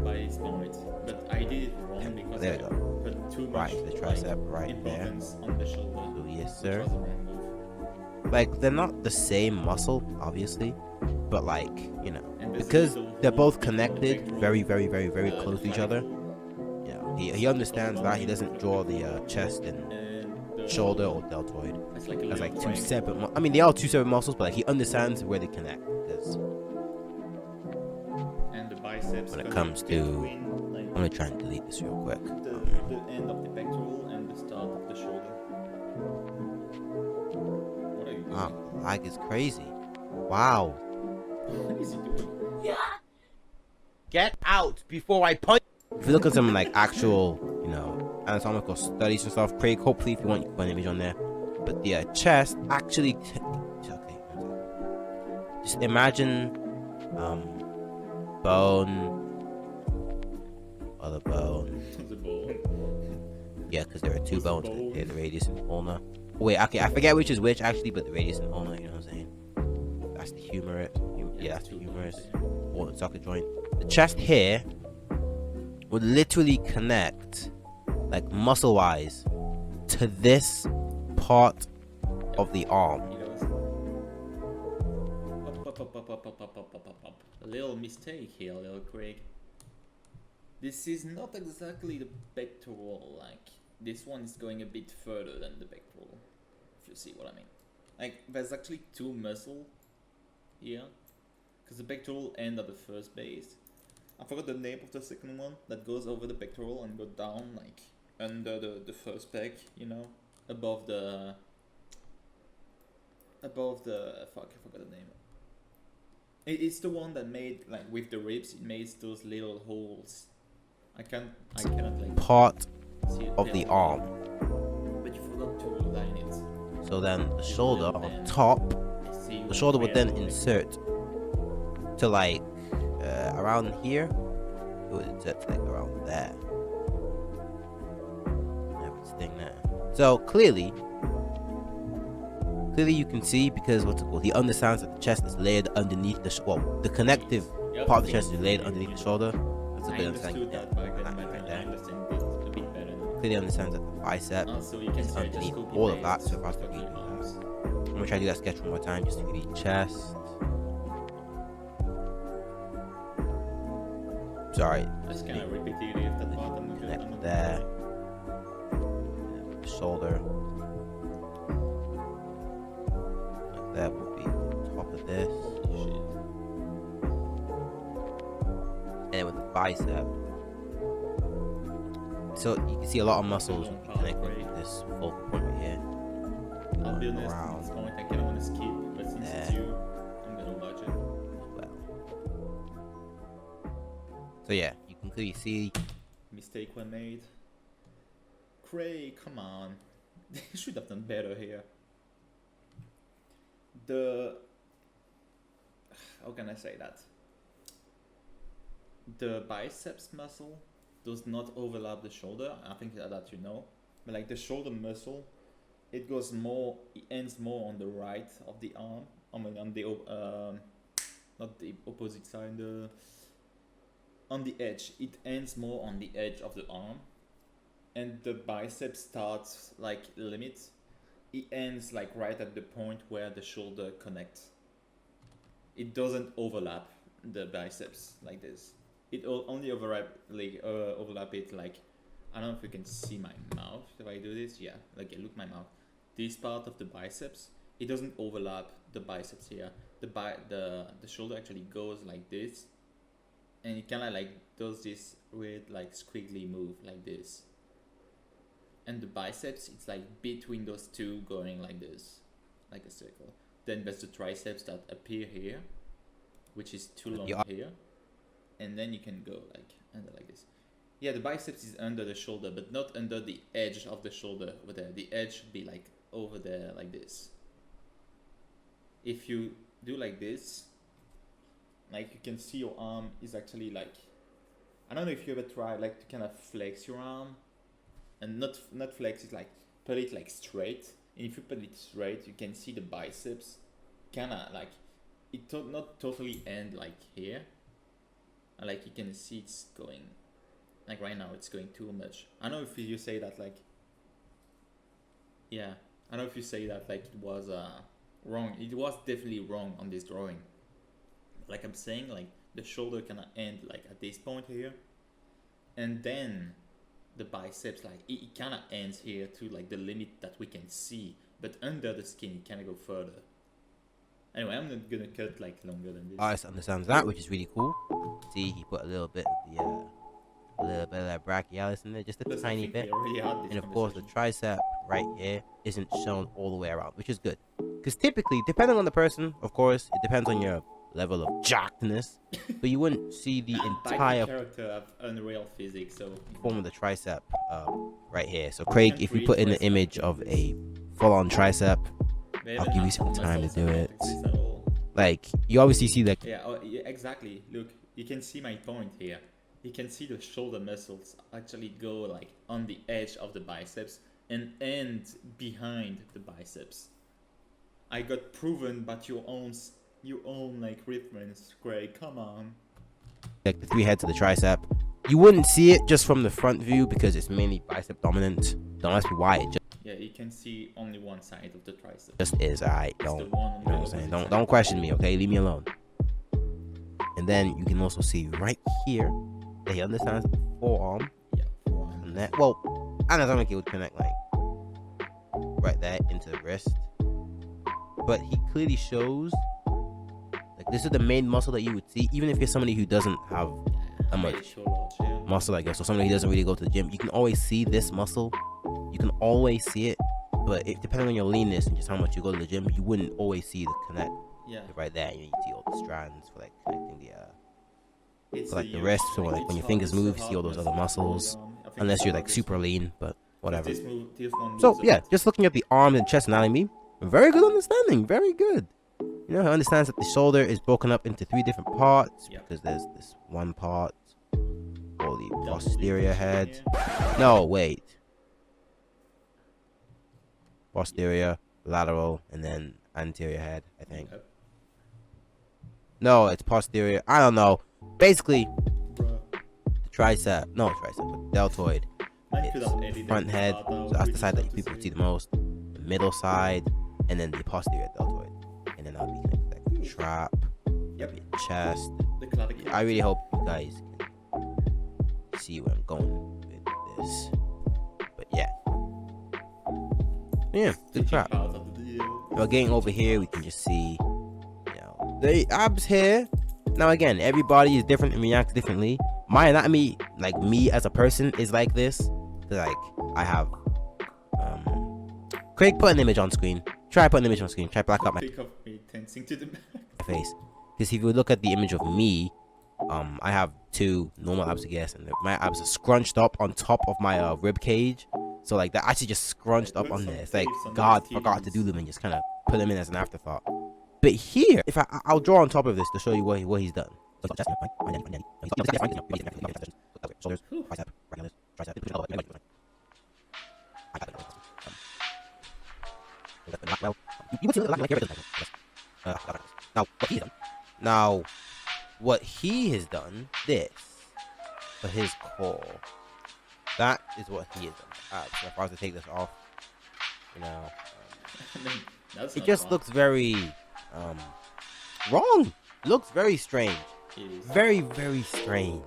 by its point, but I did it wrong because there I you go. put too much The tricep right there. importance on the shoulder. So yes, which sir. was the wrong move. Like, they're not the same muscle, obviously, but, like, you know, And this because little they're both hole between the connected pectoral, very, very, very, very close to each other. clavicle, You know, he understands that. He doesn't draw the chest and and the shoulder or deltoid It's like a as little like two triangle. separate. I mean, they are two separate muscles, but like he understands where they connect. Because and the biceps when it connect comes to, between, like, I'm gonna try and delete this real quick. the end of the pectoral and the start of the shoulder. What are you doing? Wow, lag is crazy. Wow. What is he doing? Get out before I punch. If you look at some like actual, you know, anatomical studies and stuff, Craig, hopefully if you want, you can put an image on there. But the chest actually, okay, just imagine, bone, other bone. The bone. Yeah, because there are two What's the bones. bone? There's the radius and ulna. Wait, okay, I forget which is which actually, but the radius and ulna, you know what I'm saying? That's the humerus. Yeah, that's the humerus. Or the socket joint. The chest here would literally connect, like muscle-wise, to this part of the arm. A little mistake here, little Craig. This is not exactly the pectoral, like, this one is going a bit further than the pectoral, if you see what I mean. Like, there's actually two muscles here, because the pectoral end at the first base. I forgot the name of the second one that goes over the pectoral and go down, like, under the first pec, you know, above the fuck, I forgot the name. It's the one that made, like, with the ribs, it makes those little holes. I cannot like part see it of the there. arm. But you forgot to line it. So then the shoulder will on then top, see the shoulder would then where, like, insert to like around here. It would insert to like around there. Everything there. So clearly, clearly you can see because what's it called? He understands that the chest is laid underneath the the connective part of the chest is laid underneath the shoulder. That's a good understanding. That back then, but I understand it a bit better now. Clearly understands that the bicep Also, you can is see I just underneath copy all of that. paste So if I was to for read the that, arms. I'm gonna try to do that sketch one more time just to read chest. Sorry. That's kind of repetitive. That part I'm not Connect there. Shoulder. Like that will be top of this. And then with the bicep. So you can see a lot of muscles connected to this focal point right here. I'll be honest, at this point I kind of want to skip, but since it's you, I'm gonna watch it. Well. So yeah, you can clearly see. Mistake were made. Craig, come on. They should have done better here. How can I say that? The biceps muscle does not overlap the shoulder. I think that you know. But like the shoulder muscle, it goes more, it ends more on the right of the arm. I mean on the not the opposite side, on the edge. It ends more on the edge of the arm. And the bicep starts like limit. It ends like right at the point where the shoulder connects. It doesn't overlap the biceps like this. It only overlap it like, I don't know if you can see my mouth if I do this. Yeah, like look my mouth. This part of the biceps, it doesn't overlap the biceps here. The shoulder actually goes like this, and it kind of like does this weird like squiggly move like this. And the biceps, it's like between those two going like this, like a circle. Then there's the triceps that appear here, which is too long here. And then you can go like under like this. Yeah, the biceps is under the shoulder, but not under the edge of the shoulder over there. The edge should be like over there like this. If you do like this, like you can see your arm is actually like, I don't know if you ever try like to kind of flex your arm, and not flex it, like put it like straight. And if you put it straight, you can see the biceps kind of like it not totally end like here. Like you can see it's going, like right now it's going too much. I don't know if you say that like, yeah, I don't know if you say that like it was wrong. It was definitely wrong on this drawing. Like I'm saying, like the shoulder kind of end like at this point here, and then the biceps like it kind of ends here to like the limit that we can see, but under the skin it kind of go further. Anyway, I'm not gonna cut like longer than this. Artist understands that, which is really cool. See, he put a little bit of that brachialis in there, just a tiny bit. And of course, the tricep right here isn't shown all the way around, which is good. Because typically, depending on the person, of course, it depends on your level of jackedness, but you wouldn't see the entire character of unreal physics, so form of the tricep right here. So Craig, if you put in the image of a full-on tricep, I'll give you some time to do it. Like, you obviously see that. Yeah, yeah, exactly. Look, you can see my point here. You can see the shoulder muscles actually go like on the edge of the biceps and end behind the biceps. I got proven, but your own like reference, Craig. Come on. Like the three heads of the tricep, you wouldn't see it just from the front view because it's mainly bicep dominant. Don't ask me why. It just yeah, you can see only one side of the tricep. Just is, alright. Don't, you know what I'm saying? Don't question me, okay? Leave me alone. And then you can also see right here that he understands the forearm. Yeah, forearm. And that, well, anatomically it would connect like right there into the wrist. But he clearly shows like this is the main muscle that you would see, even if you're somebody who doesn't have that much muscle, I guess, or somebody who doesn't really go to the gym. You can always see this muscle. You can always see it, but depending on your leanness and just how much you go to the gym, you wouldn't always see the connect. Yeah. Right there, you see all the strands for like connecting the wrist. So like when your fingers move, you see all those other muscls. Unless you're like super lean, but whatever. So yeah, just looking at the arm and chest anatomy, very good understanding, very good. You know, he understands that the shoulder is broken up into 3 different parts because there's this one part for the posterior head. No, wait. Posterior, lateral, and then anterior head, I think. Yep. No, it's posterior. I don't know. Basically, Bruh. the tricep, no tricep, but deltoid. Mine could have It's edited front the head, part out, so that's the which side is that hard to people say. see the most. The middle side, and then the posterior deltoid. And then that'll be connected like the trap, Yep. maybe a chest. The clavicle. I really hope you guys can see where I'm going with this. But yeah. Yeah, good trap. Part of the deal. Well, getting over here, we can just see, you know, the abs here. Now again, everybody is different and reacts differently. My anatomy, like me as a person, is like this. Like I have, Craig, put an image on screen. Try put an image on screen. Try black out my Pick of me tensing to the back. face. Because if you look at the image of me, I have two normal abs, I guess, and my abs are scrunched up on top of my rib cage. So like that actually just scrunched up on there. It's like God forgot to do them and just kind of put them in as an afterthought. But here, if I'll draw on top of this to show you what he's done. Shoulders, bicep, tricep. Now, what he has done, this, for his core, that is what he has done. So if I was to take this off, you know, it just looks very, wrong. Looks very strange. Very, very strange.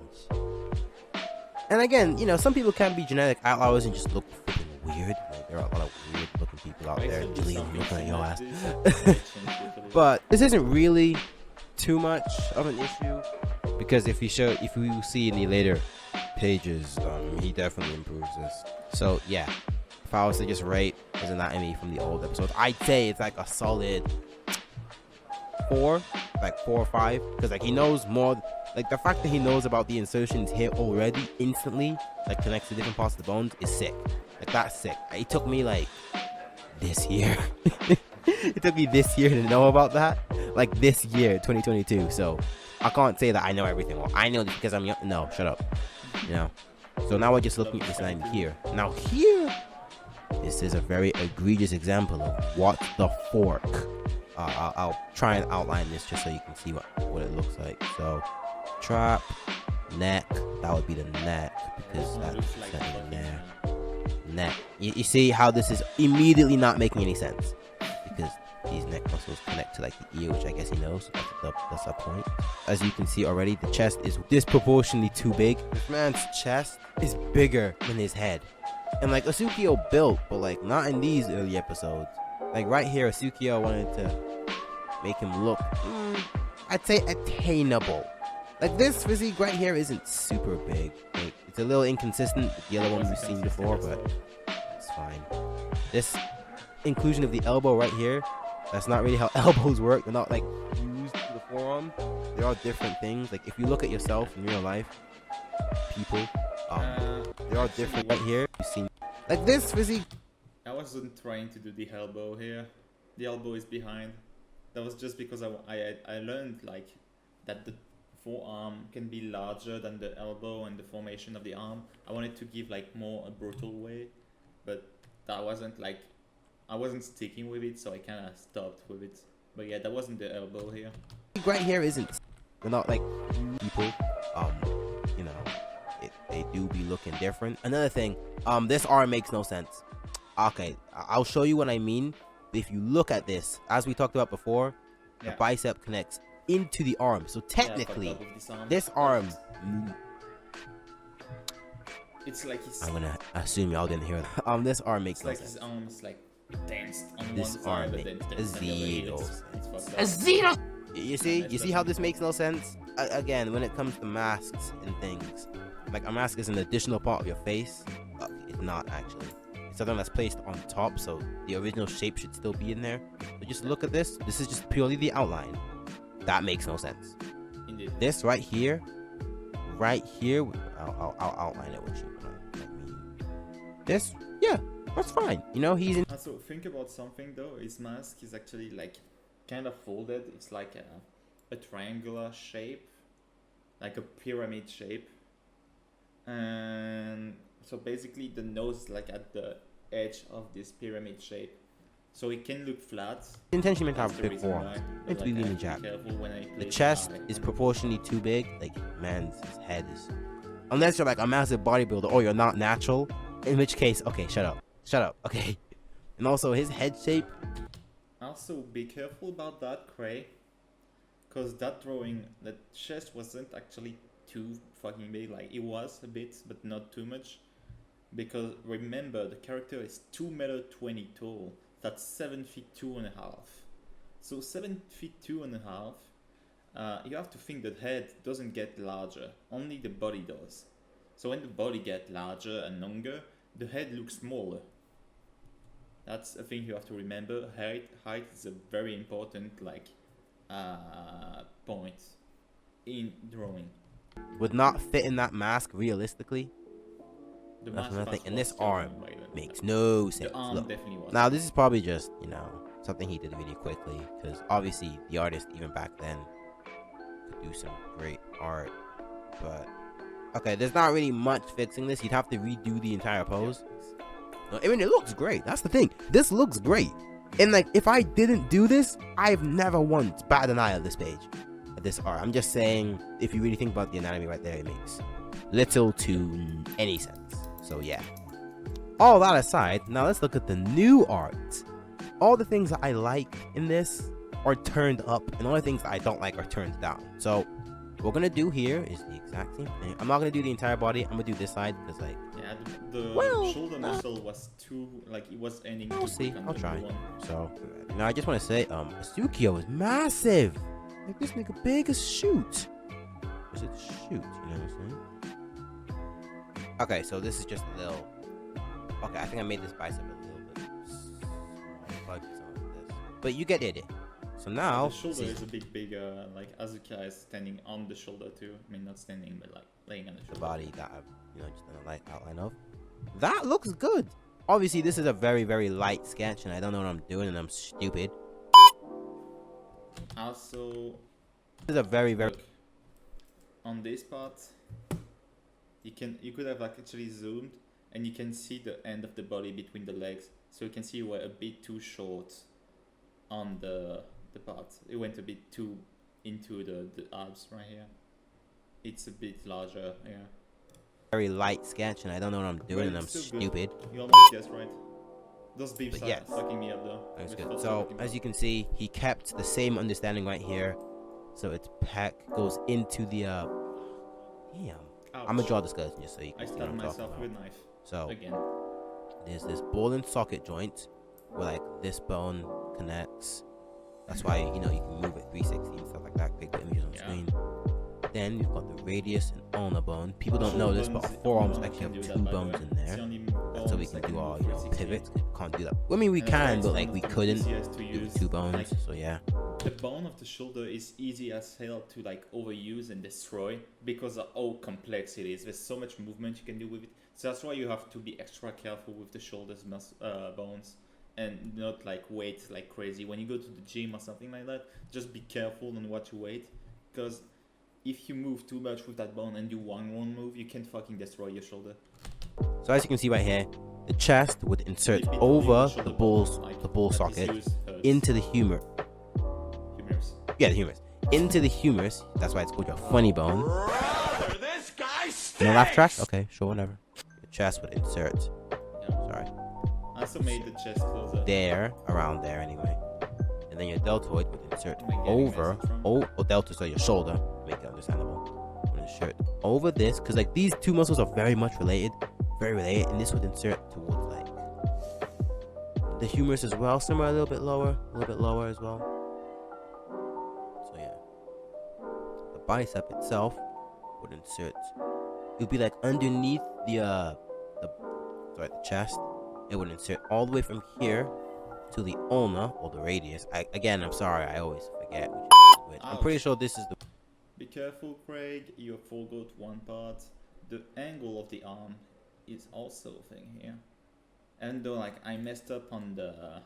And again, you know, some people can be genetic outliers and just look freaking weird. Like, there are a lot of weird looking people out there just looking at your ass. But this isn't really too much of an issue, because if you see in the later pages, he definitely improves this. So yeah, if I was to just rate his anatomy from the old episodes, I'd say it's like a solid 4, like 4 or 5, because like he knows more. Like the fact that he knows about the insertions here already instantly, like connects to different parts of the bones, is sick. Like that's sick. It took me like this year. It took me this year to know about that. Like this year, 2022. So I can't say that I know everything. Well, I know this because I'm young. No, shut up. You know. So now we're just looking at this line here. Now here, this is a very egregious example of what the fork. I'll try and outline this just so you can see what it looks like. So trap, neck, that would be the neck, because that's in there. Neck. You see how this is immediately not making any sense, because these neck muscles connect to like the ear, which I guess he knows. So that's the point. As you can see already, the chest is disproportionately too big. This man's chest is bigger than his head. And like Asukio built, but like not in these early episodes. Like right here, Asukio wanted to make him look, I'd say attainable. Like this physique right here isn't super big. Like it's a little inconsistent with the other one we've seen before, but it's fine. This inclusion of the elbow right here, that's not really how elbows work. They're not like fused to the forearm. They are different things. Like if you look at yourself in real life, people, they are different right here. You've seen like this physique. I wasn't trying to do the elbow here. The elbow is behind. That was just because I learned like that the forearm can be larger than the elbow and the formation of the arm. I wanted to give like more a brutal way, but that wasn't like, I wasn't sticking with it, so I kind of stopped with it. But yeah, that wasn't the elbow here. Right here isn't. They're not like people. You know, they do be looking different. Another thing, this arm makes no sense. Okay, I'll show you what I mean. If you look at this, as we talked about before, the bicep connects into the arm. So technically, this arm, it's like his, I'm gonna assume y'all didn't hear that. This arm makes no sense. His arm is like tensed on this one arm side, makes but then a zero. You see how this makes no sense? Again, when it comes to masks and things, like a mask is an additional part of your face. It's not actually. It's something that's placed on top, so the original shape should still be in there. But just look at this. This is just purely the outline. That makes no sense. Indeed. This right here, I'll outline it with you. This, yeah, that's fine. You know, he's in. Also, think about something though. His mask is actually like kind of folded. It's like a triangular shape, like a pyramid shape, and so basically the nose is like at the edge of this pyramid shape. So it can look flat. Intentionally meant to have That's the big reason forearms. why. Meant But to be like, I leaning have to jab. be careful when I The place chest high. is proportionally too big. Like, man's his head is. Unless you're like a massive bodybuilder or you're not natural, in which case, okay, shut up, okay. And also his head shape. Also, be careful about that, Cray. Because that drawing, the chest wasn't actually too fucking big. Like, it was a bit, but not too much. Because remember, the character is 2.20 m tall. That's 7 feet 2.5. So 7 feet 2.5. You have to think the head doesn't get larger. Only the body does. So when the body gets larger and longer, the head looks smaller. That's a thing you have to remember. Height is a very important point in drawing. Would not fit in that mask realistically. The That's mask another thing. was And this terrible arm by then. makes no sense. The arm Look. definitely was. Now this is probably just, you know, something he did really quickly, because obviously the artist even back then could do some great art. But okay, there's not really much fixing this. You'd have to redo the entire pose. No, I mean, it looks great. That's the thing. This looks great. And like, if I didn't do this, I've never once batted an eye at this page, at this art. I'm just saying, if you really think about the anatomy right there, it makes little to any sense. So yeah. All that aside, now let's look at the new art. All the things that I like in this are turned up, and all the things that I don't like are turned down. So what we're gonna do here is the exact same thing. I'm not gonna do the entire body. I'm gonna do this side because, like, Yeah, the shoulder muscle was too, like, it was ending. I'll too see. quick on I'll the try. one. So now I just want to say, Asukio is massive. Like, this nigga big as shoot. Is it shoot? You know what I'm saying? Okay, so this is just a little. Okay, I think I made this bicep a little bit small. But you get it. So now The shoulder is a bit bigger, like Azuka is standing on the shoulder too. I mean, not standing, but like laying on the shoulder. the body that I've, you know, just done a light outline of. That looks good. Obviously, this is a very, very light sketch, and I don't know what I'm doing, and I'm stupid. Also, This is a very, very. look, on this part, you could have like actually zoomed, and you can see the end of the body between the legs, so you can see we're a bit too short on the part. It went a bit too into the abs right here. It's a bit larger, yeah. Very light sketch, and I don't know what I'm doing, and I'm It's still good. stupid. You almost guessed right. Those beeps But are yes. fucking me up though. That's With good. Photoshop So looking as up. you can see, he kept the same understanding right here. So its pec goes into the damn. I'm gonna Ouch. draw this guy just so you I can see what stabbed I'm talking myself about. with a knife. So Again. there's this ball and socket joint where like this bone connects. That's why, you know, you can move it 360 and stuff like that. Click the images on Yeah. screen. Then we've got the radius and ulnar bone. People don't know this, but our Bones, forearms no one actually can have do two that, by the bones way. in It's there. the only So we bones can that do all, move you know, 360. pivots. Can't do that. I mean, we And that's why can, it's but one like of we the couldn't easiest to do use. with two bones. Like, So yeah. the bone of the shoulder is easy as hell to like overuse and destroy because of how complex it is. There's so much movement you can do with it. So that's why you have to be extra careful with the shoulders bones and not like weight like crazy. When you go to the gym or something like that, just be careful on what you weight, because if you move too much with that bone and do one wrong move, you can fucking destroy your shoulder. So as you can see right here, the chest would insert Maybe over shoulder the bone, ball like, socket that is used, into the humerus. Yeah, the humerus. Into the humerus. That's why it's called your funny bone. This guy stinks! No laugh track? Okay, sure, whatever. The chest would insert. Sorry. I also made the chest closer. There, around there anyway. And then your deltoid would insert Am I getting over. message wrong? Oh, deltoid, so your shoulder. Make it understandable. Would insert over this, because like these two muscles are very much related. Very related. And this would insert towards like the humerus as well. Somewhere a little bit lower as well. So yeah. The bicep itself would insert. It would be like underneath the chest. It would insert all the way from here to the ulna or the radius. I'm sorry, I always forget which is which. I'm pretty sure this is the. Be careful, Craig. You forgot one part. The angle of the arm is also a thing here. And though like I messed up on the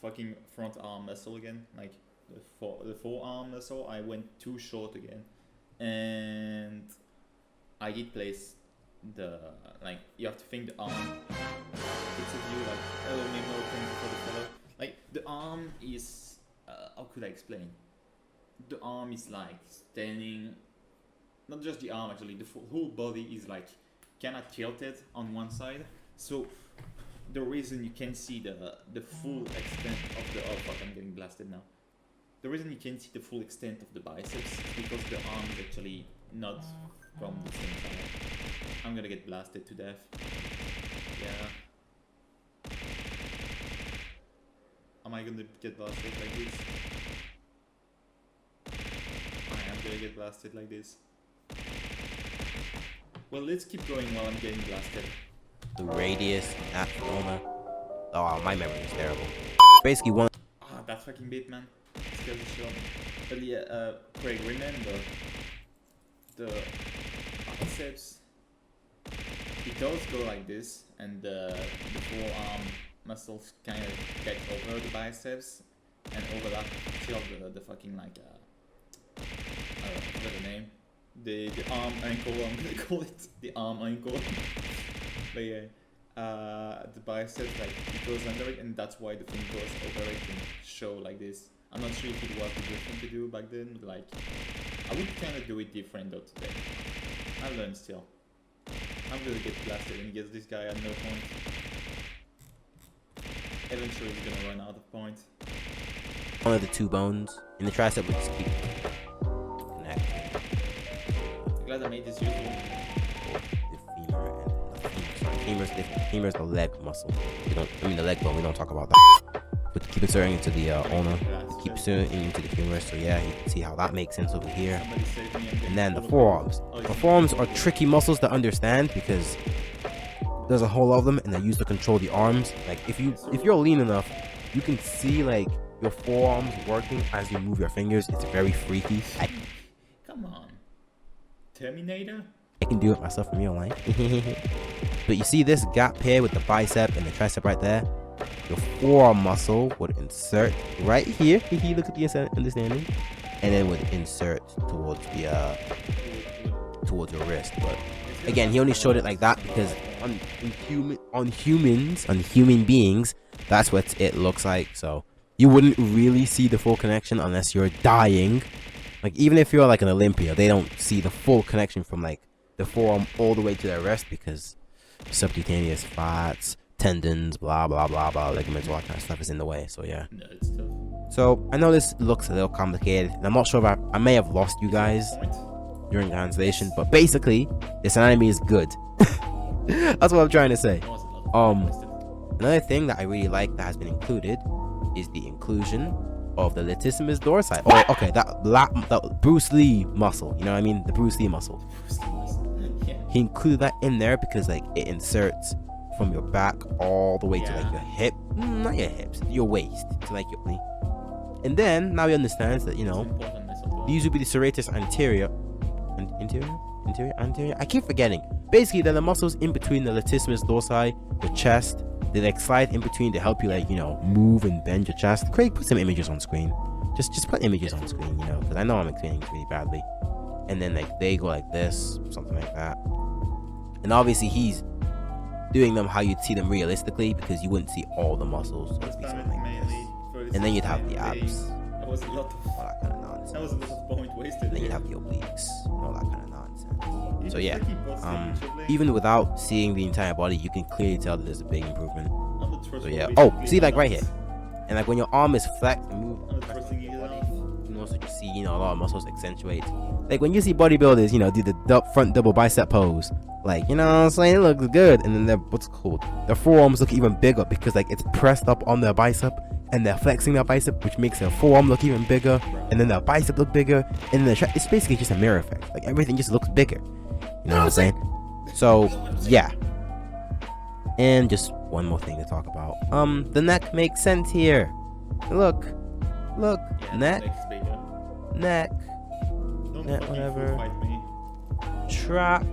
fucking front arm muscle again, like the forearm muscle, I went too short again, and I did place the like you have to think the arm. It's a view like hello Nemo, thank you for the follow. Like the arm is how could I explain? The arm is like standing, not just the arm actually. The whole body is like kind of tilted on one side. So the reason you can see the full extent of the fuck, I'm getting blasted now. The reason you can see the full extent of the biceps is because the arm is actually not from the same side. I'm gonna get blasted to death. Yeah. Am I gonna get blasted like this? I am gonna get blasted like this. Well, let's keep going while I'm getting blasted. The radius at Roma. Oh, my memory is terrible. Basically, one. Ah, that fucking bit, man. Scares the shit out of me. But yeah, Craig, remember the biceps. It does go like this, and the forearm muscles kind of get over the biceps and overlap till the fucking like I don't know, what's the name? The arm ankle. I'm gonna call it the arm ankle. But yeah, the biceps like it goes under it, and that's why the thing goes over it and show like this. I'm not sure if it was the good thing to do back then, but like I would kind of do it different though today. I learned still. I'm gonna get blasted and get this guy at no point. Eventually he's gonna run out of points. One of the two bones in the tricep would just keep connecting. Glad I made this useful. The femur and the femur is the leg muscle. The leg bone. We don't talk about that. But keep inserting into the ulna. Keep inserting into the femur. So yeah, you can see how that makes sense over here. And then the forearms. The forearms are tricky muscles to understand because there's a whole lot of them, and they're used to control the arms. Like if you're lean enough, you can see like your forearms working as you move your fingers. It's very freaky. Come on, Terminator. I can do it myself from real life. But you see this gap here with the bicep and the tricep right there? Your forearm muscle would insert right here. Look at the understanding. And then would insert towards the towards your wrist. But again, he only showed it like that because on human beings, that's what it looks like. So you wouldn't really see the full connection unless you're dying. Like even if you're like an Olympia, they don't see the full connection from like the forearm all the way to their wrist because subcutaneous fats, tendons, blah blah blah blah, ligaments, all that kind of stuff is in the way. So yeah. No, it's tough. So I know this looks a little complicated, and I'm not sure if I may have lost you guys during translation, but basically this anime is good. That's what I'm trying to say. Another thing that I really like that has been included is the inclusion of the latissimus dorsi. Oh, okay, that Bruce Lee muscle. You know what I mean? The Bruce Lee muscle. He included that in there because like it inserts from your back all the way to like your hip, not your hips, your waist to like your knee. And then now he understands that, you know, these would be the serratus anterior. I keep forgetting. Basically, they're the muscles in between the latissimus dorsi, your chest. They like slide in between to help you like, you know, move and bend your chest. Craig, put some images on screen. Just put images on screen, you know, because I know I'm explaining this really badly. And then like they go like this, something like that. And obviously he's doing them how you'd see them realistically because you wouldn't see all the muscles. So it'd be something like this. And then you'd have the abs. That was a lot of all that kind of nonsense. That was a lot of point wasted. And then you'd have the obliques, all that kind of nonsense. So yeah, even without seeing the entire body, you can clearly tell that there's a big improvement. So yeah. Oh, see like right here, and like when your arm is flexed and moved, you can also just see, you know, a lot of muscles accentuate. Like when you see bodybuilders, you know, do the front double bicep pose, like, you know what I'm saying, it looks good. And then their forearms look even bigger because like it's pressed up on their bicep and they're flexing their bicep, which makes their forearm look even bigger, and then their bicep look bigger, and then it's basically just a mirror effect. Like everything just looks bigger. You know what I'm saying? So yeah. And just one more thing to talk about. The neck makes sense here. Look, neck, whatever. Trap.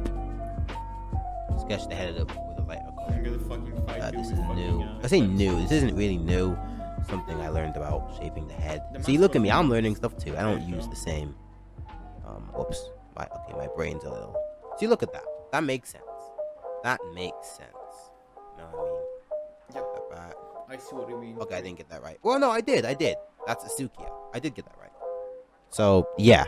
Sketch the head up with a lighter color. I'm gonna fucking fight this is new. I say new. This isn't really new. Something I learned about shaping the head. See, look at me. I'm learning stuff too. I don't use the same. Oops. My brain's a little. See, look at that. That makes sense. That makes sense. You know what I mean? Yep. I see what you mean. Okay, I didn't get that right. Well, no, I did. That's Asukia. I did get that right. So, yeah.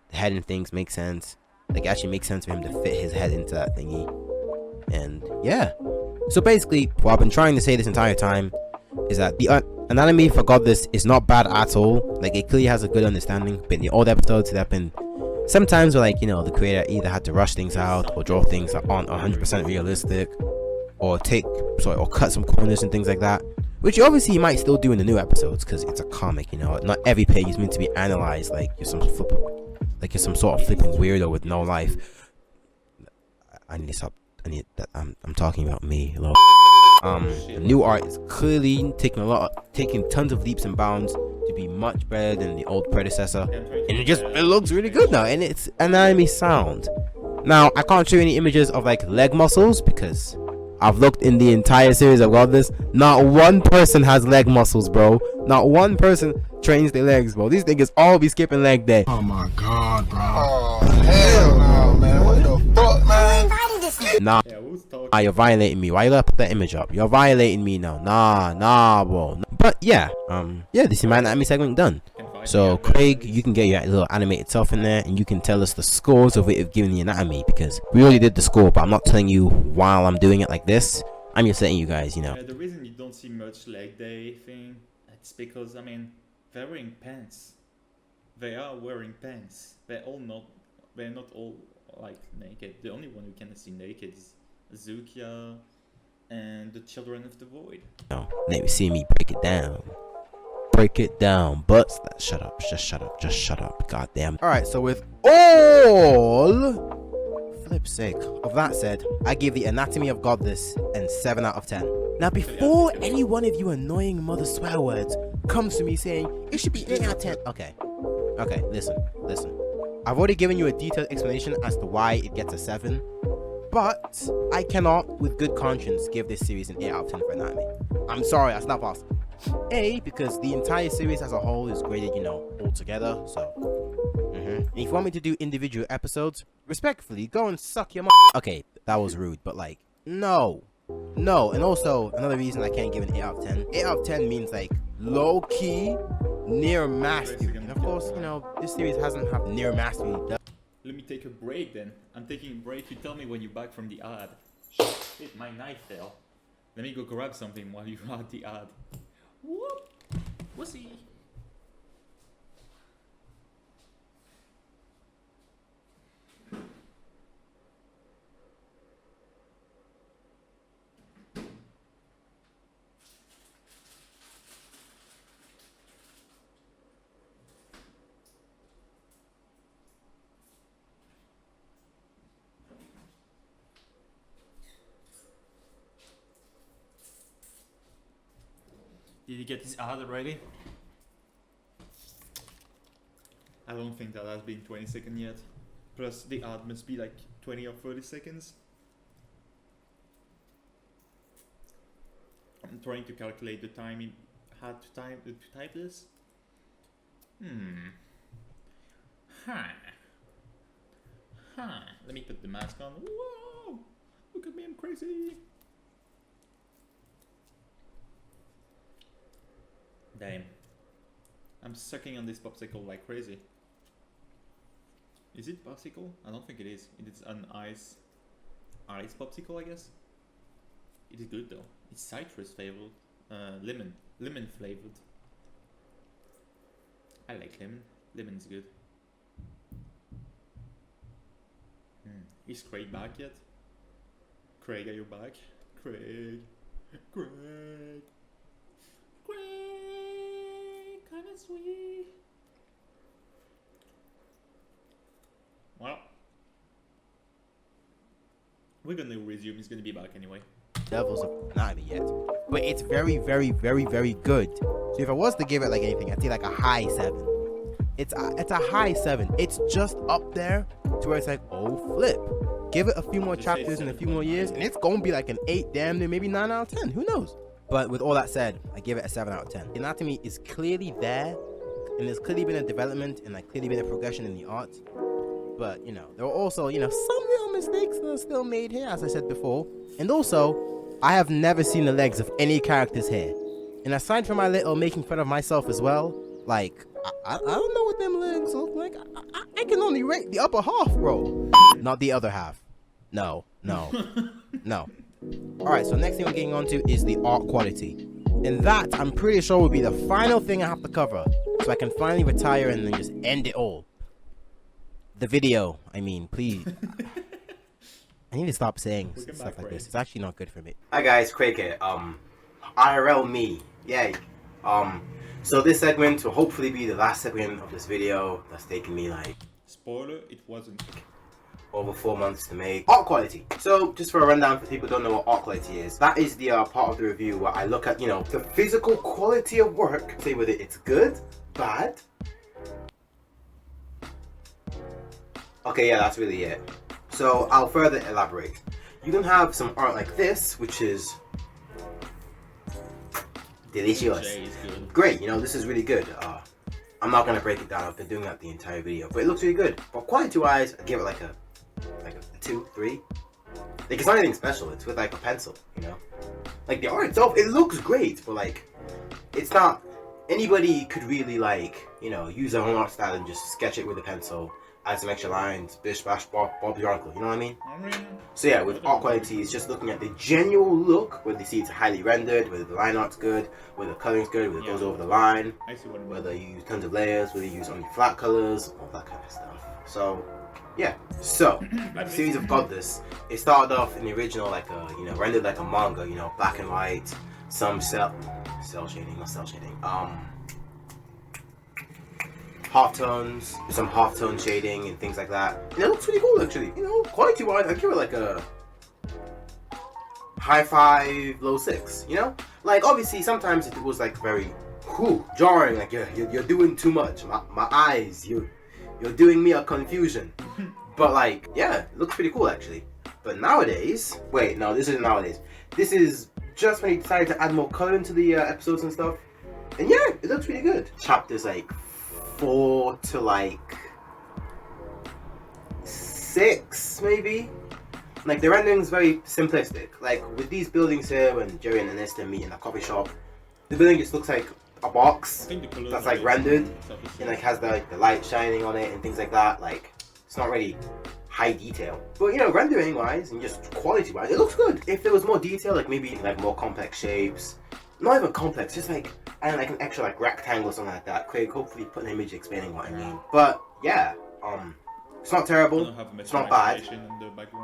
The head and things make sense. Like, actually makes sense for him to fit his head into that thingy. And, yeah. So, basically, what I've been trying to say this entire time is that the anatomy for Godless is not bad at all. Like, it clearly has a good understanding. But in the old episodes, there have been sometimes where, like, you know, the creator either had to rush things out or draw things that aren't 100% realistic, or or cut some corners and things like that, which obviously you might still do in the new episodes because it's a comic, you know. Not every page is meant to be analyzed like you're some sort of flipping weirdo with no life. I need to stop. I'm talking about me. Hello. The new art is clearly taking tons of leaps and bounds to be much better than the old predecessor, and it looks really good now, and it's anatomy sound. Now I can't show you any images of like leg muscles because I've looked in the entire series of Godless. Not one person has leg muscles, bro. Not one person trains their legs, bro. These niggas all be skipping leg day. Oh my god, bro. Oh, hell no, man. What the fuck, man? Nah, you're violating me. Why you gotta put that image up? You're violating me now. Nah, bro. But yeah, this is my anatomy segment done. So Craig, you can get your little animated self in there, and you can tell us the scores of it of giving the anatomy, because we already did the score, but I'm not telling you while I'm doing it like this. I'm just letting you guys, you know. The reason you don't see much leg day thing, it's because, I mean, they're wearing pants. They are wearing pants. They're not all like naked. The only one who can see naked is Zukia and the Children of the Void. No, let me see me break it down. Break it down, but shut up, just shut up, goddamn. All right, so with all flip's sake of that said, I give the anatomy of Godless a 7 out of 10. Now, before any one of you annoying mother swear words comes to me saying it should be 8 out of 10, okay, listen. I've already given you a detailed explanation as to why it gets a 7, but I cannot, with good conscience, give this series an 8 out of 10 for anatomy. I'm sorry, that's not possible. Because the entire series as a whole is graded, you know, all together, so and if you want me to do individual episodes, respectfully, go and suck your okay, that was rude, but like, no, and also another reason I can't give an 8 out of 10. 8 out of 10 means like low-key near mastery, and of course, you know, this series hasn't had near mastery. Let me take a break then. I'm taking a break. You tell me when you're back from the ad. Shit, my knife fell. Let me go grab something while you had the ad. Whoop! Wussy! Did you get this ad already? I don't think that has been 20 seconds yet. Plus the ad must be like 20 or 30 seconds. I'm trying to calculate the time it had to type this. Let me put the mask on. Whoa! Look at me, I'm crazy! Damn. I'm sucking on this popsicle like crazy. Is it popsicle? I don't think it is. It is an ice popsicle, I guess. It is good though. It's citrus flavored, lemon flavored. I like lemon. Lemon's good. Is Craig back yet? Craig, are you back? Craig. Kinda sweet. Well, we're gonna resume. He's gonna be back anyway. Levels of anatomy yet, but it's very, very, very, very good. So if I was to give it like anything, I'd say like a high 7. It's a high 7. It's just up there to where it's like, oh flip. Give it a few more chapters and a few more years, and it's gonna be like an 8, damn near maybe 9 out of 10. Who knows? But with all that said, I give it a 7 out of 10. The anatomy is clearly there, and there's clearly been a development and like clearly been a progression in the art. But you know, there are also, you know, some little mistakes that are still made here, as I said before. And also, I have never seen the legs of any character's hair. And aside from my little making fun of myself as well, like, I don't know what them legs look like. I can only rate the upper half, bro. Not the other half. No. Alright, so next thing we're getting on to is the art quality. And that, I'm pretty sure, will be the final thing I have to cover. So I can finally retire and then just end it all. The video, I mean, please. I need to stop saying stuff like this. It's actually not good for me. Hi guys, Craig here. IRL me. Yay. So this segment will hopefully be the last segment of this video. That's taken me like... Spoiler, it wasn't. Over 4 months to make. Art quality. So just for a rundown for people who don't know what art quality is, that is the part of the review where I look at, you know, the physical quality of work, say whether it's good, bad. Okay, yeah, that's really it. So I'll further elaborate. You can have some art like this, which is delicious. Great, you know, this is really good. I'm not gonna break it down. I've been doing that the entire video, but it looks really good. But quality-wise, I give it like a 2, 3. Like, it's not anything special. It's with like a pencil, you know. Like the art itself, it looks great, but like, it's not. Anybody could really like, you know, use their own art style and just sketch it with a pencil, add some extra lines, bish bash bob your uncle. You know what I mean? So yeah, with art quality, it's just looking at the genuine look, whether you see it's highly rendered, whether the line art's good, whether the coloring's good, whether it goes over the line, whether you use tons of layers, whether you use only flat colors, all that kind of stuff. So yeah, so the series of Godless, it started off in the original like a, you know, rendered like a manga, you know, black and white, some cell shading, not cell shading, half tones, some half tone shading and things like that. And it looks pretty cool actually. You know, quality wise, I give it like a high 5, low 6. You know, like obviously sometimes it was like very jarring. Like you're doing too much. My eyes, you're doing me a confusion. But like, yeah, it looks pretty cool actually. But nowadays, wait, no, this isn't nowadays. This is just when he decided to add more color into the episodes and stuff. And yeah, it looks really good. Chapters like 4 to like 6 maybe. Like the rendering's very simplistic. Like with these buildings here, when Jerry and Anista meet in a coffee shop, the building just looks like a box that's like rendered and like has the light shining on it and things like that. Like it's not really high detail, but you know, rendering wise and just quality wise, it looks good. If there was more detail, like maybe like more complex shapes, not even complex, just like, and like an extra like rectangle or something like that. Craig, hopefully put an image explaining what I mean. But yeah, it's not terrible, it's not bad.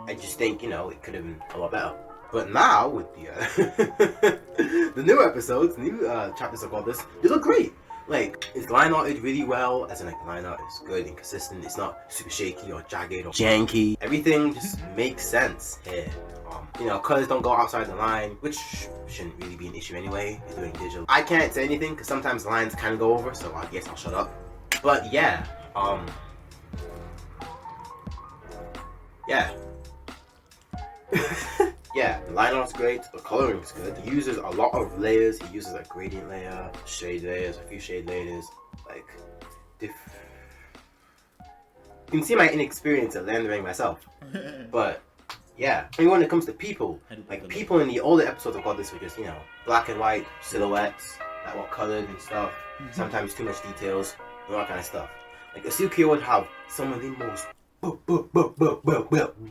I just think, you know, it could have been a lot better. But now with the the new episodes, new chapters of Godless, they look great. Like, it's line arted really well, as in like the line art is good and consistent. It's not super shaky or jagged or janky. Everything just makes sense here. You know, colors don't go outside the line, which shouldn't really be an issue anyway. You're doing digital. I can't say anything because sometimes the lines kind of go over, so I guess I'll shut up. But yeah, yeah. Yeah, the line art's great, the coloring's good. He uses a lot of layers. He uses a gradient layer, shade layers, a few shade layers, like you can see my inexperience at rendering myself. But yeah, I mean, when it comes to people, like people in the older episodes of Godless were just, you know, black and white silhouettes that were colored and stuff. Sometimes too much details, and all that kind of stuff. Like Asukia would have some of the most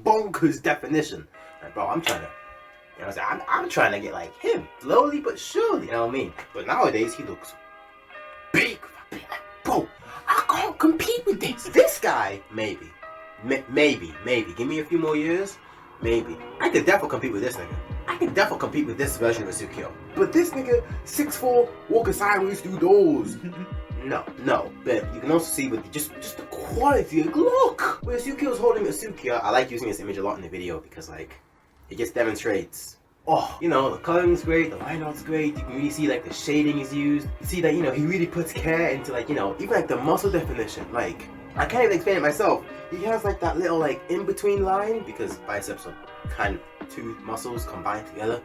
bonkers definition. Like, bro, I'm trying to, you know what I'm saying? I'm trying to get like him, slowly but surely, you know what I mean? But nowadays he looks big. Like, bro, I can't compete with this. This guy, maybe. Give me a few more years. Maybe. I could definitely compete with this nigga. I could definitely compete with this version of Asukio. But this nigga, 6'4", walking sideways through doors. No. But you can also see with just the quality. Look! When Asukio's holding Asukia, I like using this image a lot in the video because like, it just demonstrates, oh, you know, the coloring's great, the line art's great, you can really see like the shading is used. You see that, you know, he really puts care into like, you know, even like the muscle definition. Like, I can't even explain it myself. He has like that little like in-between line because biceps are kind of two muscles combined together.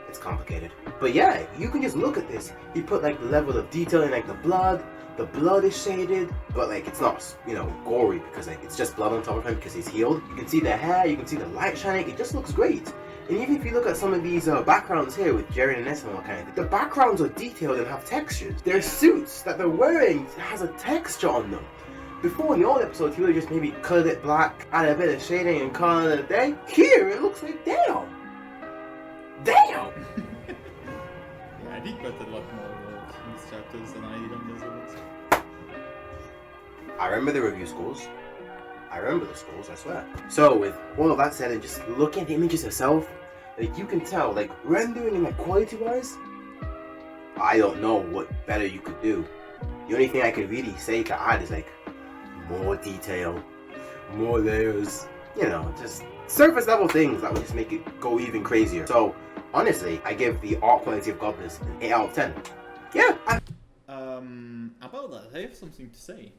It's complicated. But yeah, you can just look at this. He put like the level of detail in like the blood. The blood is shaded, but like it's not, you know, gory because like it's just blood on top of him because he's healed. You can see the hair, you can see the light shining. It just looks great. And even if you look at some of these backgrounds here with Jerry and Ness and all kind of thing, the backgrounds are detailed and have textures. Their suits that they're wearing has a texture on them. Before, in the old episodes, he would have just maybe colored it black, added a bit of shading and colored it a day. Here, it looks like damn! Damn! Yeah, I did put a lot more work in these chapters than I did on those ones. I remember the review scores. I remember the scores, I swear. So, with all of that said, and just looking at the images yourself, like, you can tell, like, rendering and, like, quality-wise, I don't know what better you could do. The only thing I can really say to add is, like, more detail, more layers, you know, just surface level things that would just make it go even crazier. So, honestly, I give the art quality of Goblins an 8 out of 10. Yeah. About that, I have something to say.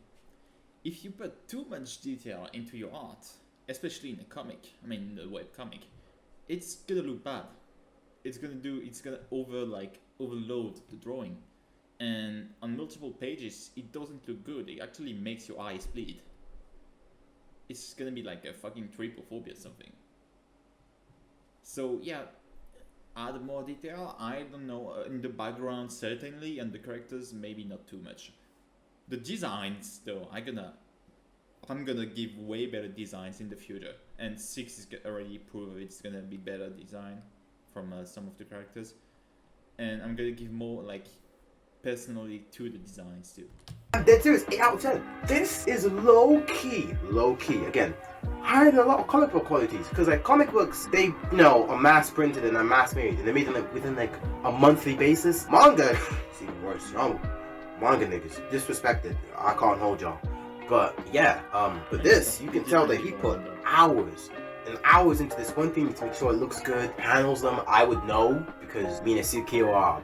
If you put too much detail into your art, especially in a comic, I mean the webcomic, it's gonna look bad. It's gonna overload the drawing. And on multiple pages, it doesn't look good. It actually makes your eyes bleed. It's gonna be like a fucking trypophobia or something. So yeah, add more detail. I don't know, in the background certainly, and the characters maybe not too much. The designs though, I'm gonna give way better designs in the future, and 6 is already proved it's gonna be better design from some of the characters, and I'm gonna give more like personally to the designs too. I'm dead serious, 8 out of 10. This is low key, again, higher than a lot of comic book qualities, because like comic books, they, you know, are mass printed and are mass made, and they're made like, within like a monthly basis. Manga, it's even worse. Manga niggas, disrespected. I can't hold y'all. But yeah, but this, you can tell that he put hours and hours into this one thing to make sure it looks good. Panels them, I would know, because me and Suki are,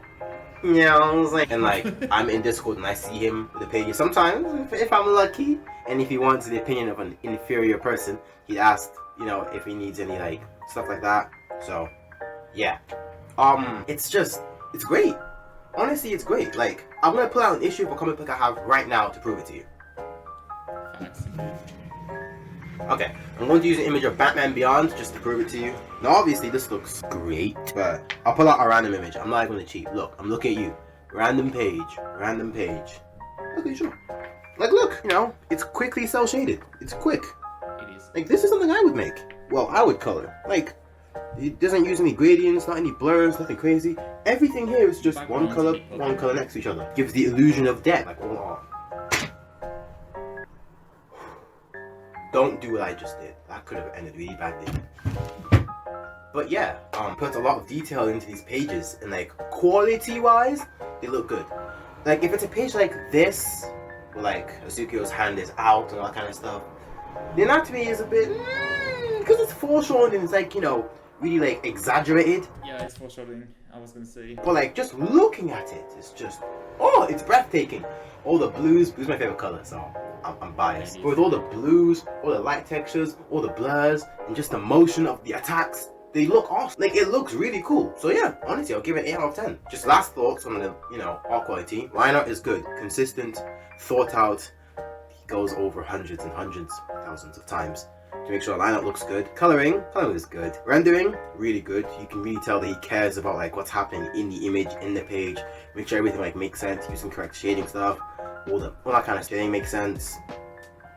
you know what I'm saying? And like, I'm in Discord and I see him with the pages. Sometimes, if I'm lucky, and if he wants the opinion of an inferior person, he'd ask, you know, if he needs any like, stuff like that. So, yeah. It's great. Honestly, it's great. Like, I'm gonna pull out an issue of a comic book I have right now to prove it to you. Okay, I'm going to use an image of Batman Beyond just to prove it to you. Now, obviously, this looks great, but I'll pull out a random image. I'm not going to cheat. Look, I'm looking at you. Random page. Okay, sure. Like, look, you know, it's quickly cel shaded. It's quick. It is. Like, this is something I would make. Well, I would color. Like, it doesn't use any gradients, not any blurs, nothing crazy. Everything here is just one color next to each other. Gives the illusion of depth, like all art. Don't do what I just did. That could have ended really badly. But yeah, put a lot of detail into these pages, and like quality-wise, they look good. Like if it's a page like this, where like Azukio's hand is out and all that kind of stuff, the anatomy is a bit, because it's foreshortened and it's like, you know, really like exaggerated. Yeah, it's foreshadowing, I was gonna say. But like just looking at it, it's just, oh, it's breathtaking. All the blue's my favorite color, so I'm biased. But with all the blues, all the light textures, all the blurs, and just the motion of the attacks, they look awesome. Like, it looks really cool. So yeah, honestly, I'll give it an 8 out of 10. Just last thoughts on the, you know, art quality. Lineup is good, consistent, thought out. He goes over hundreds and hundreds, thousands of times to make sure the lineup looks good. Coloring is good. Rendering, really good. You can really tell that he cares about like what's happening in the image, in the page. Make sure everything like makes sense, using correct shading stuff. All that kind of shading makes sense.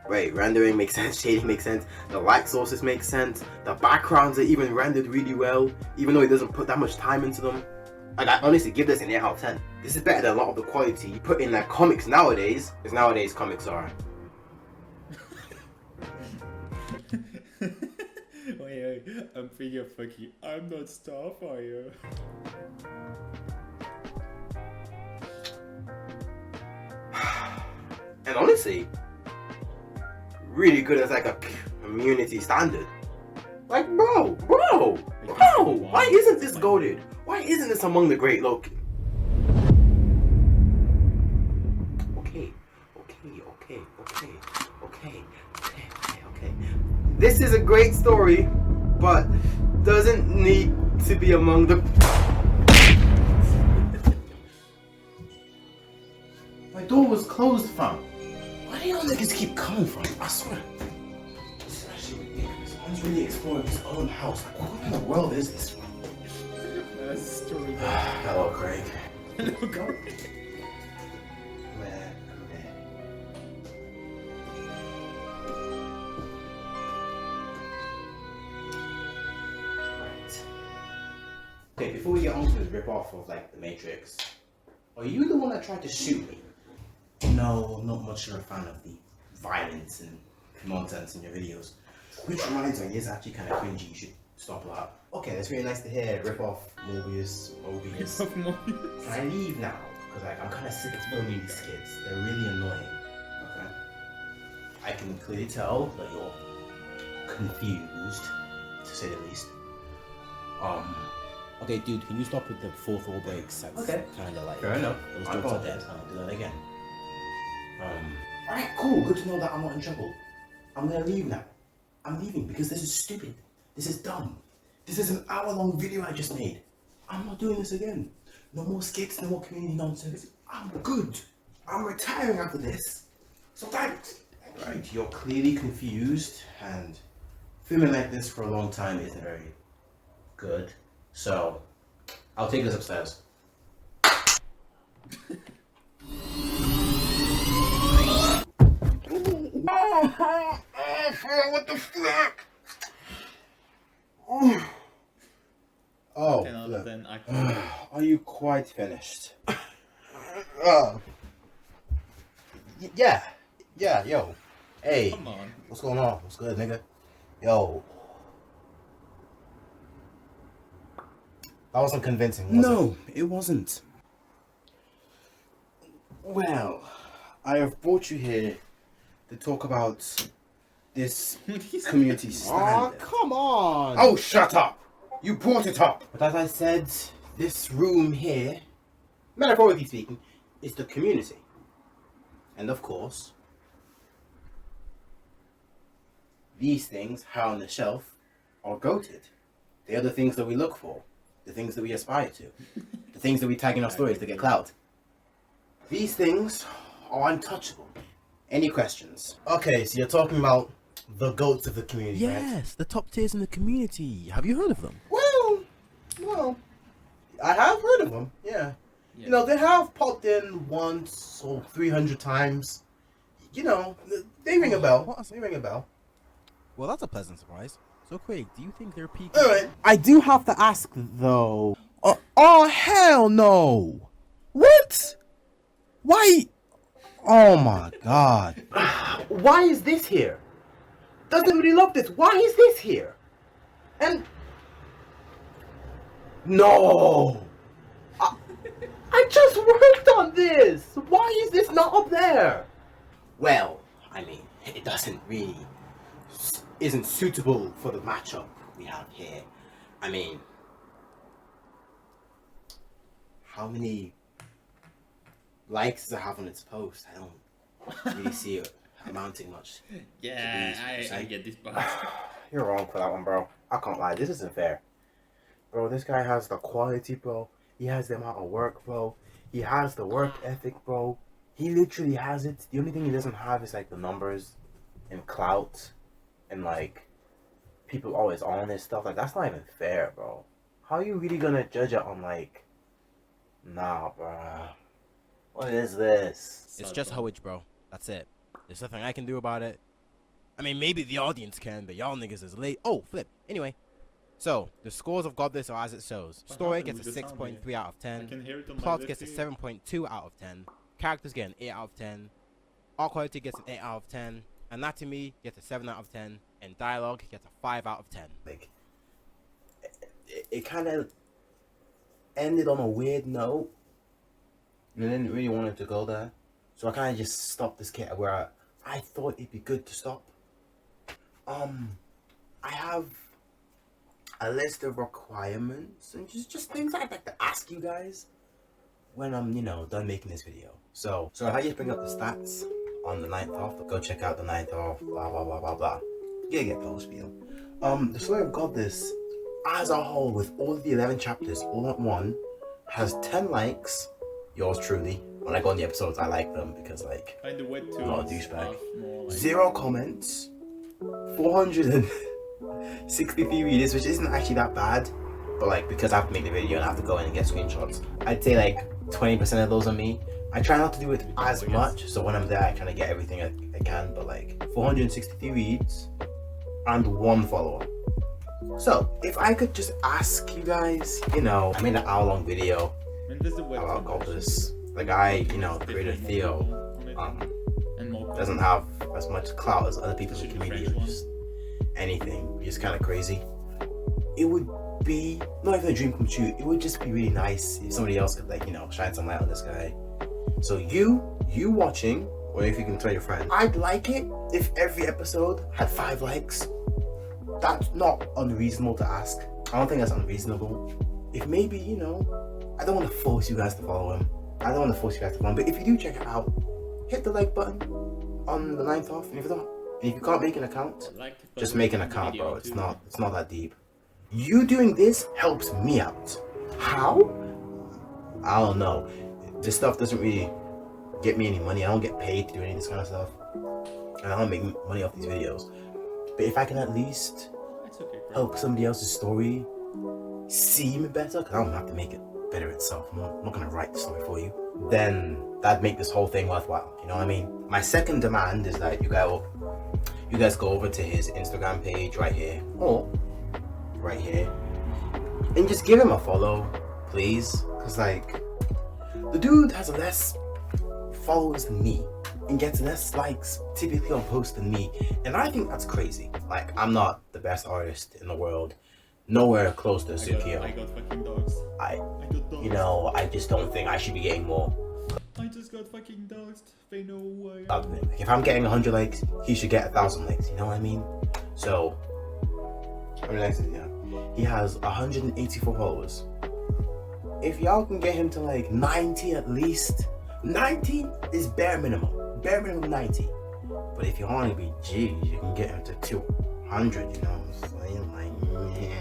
Right, rendering makes sense, shading makes sense, the light sources make sense, the backgrounds are even rendered really well, even though he doesn't put that much time into them. Like, I honestly give this an 8 out of 10. This is better than a lot of the quality you put in like comics nowadays, because nowadays comics are... Wait, I'm thinking of fucking, I'm not Starfire. And honestly, really good as like a community standard. Like, bro, why isn't this goated? Why isn't this among the great Loki? Okay. This is a great story, but doesn't need to be among the... My door was closed, fam. Why do y'all niggas keep coming from? I swear. This is actually ridiculous. He's really exploring his own house. Like, what in the world is this? That's a story. Hello, Craig. Hello, Craig. Okay, before we get on to the rip-off of like the Matrix, are you the one that tried to shoot me? No, I'm not much of a fan of the violence and nonsense in your videos. Which reminds me, it's actually kind of cringy. You should stop that. Okay, that's really nice to hear. Rip-off Mobius. Can I leave now? Because like, I'm kind of sick of filming these kids. They're really annoying. Okay. I can clearly tell that you're confused, to say the least. Okay, dude, can you stop with the fourth wall breaks? That's okay. Kind of like... Fair enough. Those jokes are dead. I'll do that again. Alright, cool. Good to know that I'm not in trouble. I'm gonna leave now. I'm leaving because this is stupid. This is dumb. This is an hour-long video I just made. I'm not doing this again. No more skits, no more community nonsense. I'm good. I'm retiring after this. So thanks. Right, you're clearly confused, and filming like this for a long time isn't very good. So, I'll take this upstairs. What the fuck? Oh, are you quite finished? Yeah, yo. Hey, come on. What's going on? What's good, nigga? Yo. That wasn't convincing, was it? It wasn't. Well, I have brought you here to talk about this community standard. Oh, come on! Oh, shut up! You brought it up! But as I said, this room here, metaphorically speaking, is the community. And of course, these things, high on the shelf, are goated. They are the things that we look for. The things that we aspire to. The things that we tag in our stories to get clout. These things are untouchable. Any questions? Okay, so you're talking about the goats of the community, right? Yes, the top tiers in the community. Have you heard of them? Well, I have heard of them, yeah. You know, they have popped in once or 300 times. You know, they ring a bell. They ring a bell. Well, that's a pleasant surprise. So, Craig, do you think they're peaking? I do have to ask, though. Oh, hell no! What? Why? Oh my god. Why is this here? Doesn't everybody love this? Why is this here? And... No! I just worked on this! Why is this not up there? Well, I mean, it doesn't really... isn't suitable for the matchup we have here. I mean... How many likes does it have on its post? I don't really see it amounting much. Yeah, I get this part. You're wrong for that one, bro. I can't lie. This isn't fair. Bro, this guy has the quality, bro. He has the amount of work, bro. He has the work ethic, bro. He literally has it. The only thing he doesn't have is like the numbers and clout and like people always on his stuff. Like, that's not even fair, bro. How are you really gonna judge it on like, nah, bro? What is this? It's just Howich, bro. That's it. There's nothing I can do about it. I mean, maybe the audience can, but y'all niggas is late. Oh, flip. Anyway, so the scores of God This are as it shows. Story gets a 6.3 out of 10. Plot gets a 7.2 out of 10. Characters get an 8 out of 10. Art quality gets an 8 out of 10. Anatomy gets a 7 out of 10. And dialogue gets a 5 out of 10. Like, it kind of ended on a weird note. And I didn't really want it to go there. So I kind of just stopped this kid where I thought it'd be good to stop. I have a list of requirements and just things I'd like to ask you guys when I'm, done making this video. So if I just bring up the stats on the 9th off, but go check out the 9th off, blah, blah, blah, blah, blah. You get post feel. The story of God This, as a whole, with all the 11 chapters all at one, has 10 likes. Yours truly. When I go on the episodes, I like them because, like, I'm not a douchebag. 0 comments, 400 and 63 readers, which isn't actually that bad, but like because I have to make the video and I have to go in and get screenshots, I'd say like 20% of those are me. I try not to do it as much, so when I'm there I try to get everything I can, but like 463 reads and 1 follower. So if I could just ask you guys, you know, I made an hour-long video about Goddess. The guy, you know, creator Theo, doesn't have as much clout as other people in the community, or just anything, just kind of crazy. It would be not even a dream come true. It would just be really nice if somebody else could, like, you know, shine some light on this guy. So you watching, or if you can tell your friend, I'd like it if every episode had 5 likes. That's not unreasonable to ask. I don't think that's unreasonable. If maybe, you know, I don't want to force you guys to follow him. I don't want to force you guys to follow him, but if you do check it out, hit the like button on the 9th off, and if you can't make an account, just make an account, bro. It's not that deep. You doing this helps me out. How? I don't know. This stuff doesn't really get me any money. I don't get paid to do any of this kind of stuff, and I don't make money off these videos. But if I can at least help somebody else's story seem better, because I don't have to make it better itself. I'm not gonna write the story for you. Then that'd make this whole thing worthwhile. You know what I mean? My second demand is that you guys go over to his Instagram page right here, or right here, and just give him a follow, please. Cause like, the dude has less followers than me and gets less likes typically on posts than me, and I think that's crazy. Like, I'm not the best artist in the world, nowhere close to Sukio. I got fucking dogs. You know, I just don't think I should be getting more. I just got fucking doxed. They know who I am. Like, if I'm getting 100 likes, he should get 1,000 likes. You know what I mean? So, how many likes is he have? He has 184 followers. If y'all can get him to like 90 at least, 90 is bare minimum. Bare minimum 90. But if you want to be G, you can get him to 200. You know what I'm saying? Like, yeah.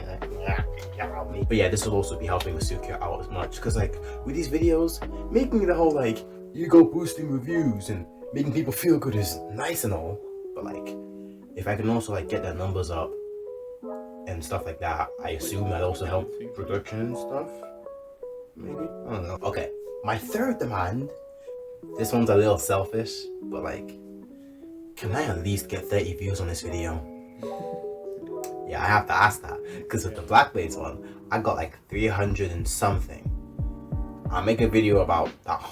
But yeah, this will also be helping with Sukio out as much, because like with these videos, making the whole like you go boosting reviews and making people feel good is nice and all, but like if I can also like get their numbers up and stuff like that, I assume that also help production and stuff. Maybe, I don't know. Okay, my third demand, this one's a little selfish, but like, can I at least get 30 views on this video? Yeah, I have to ask that, because with the Black Blades one, I got like 300 and something. I'll make a video about that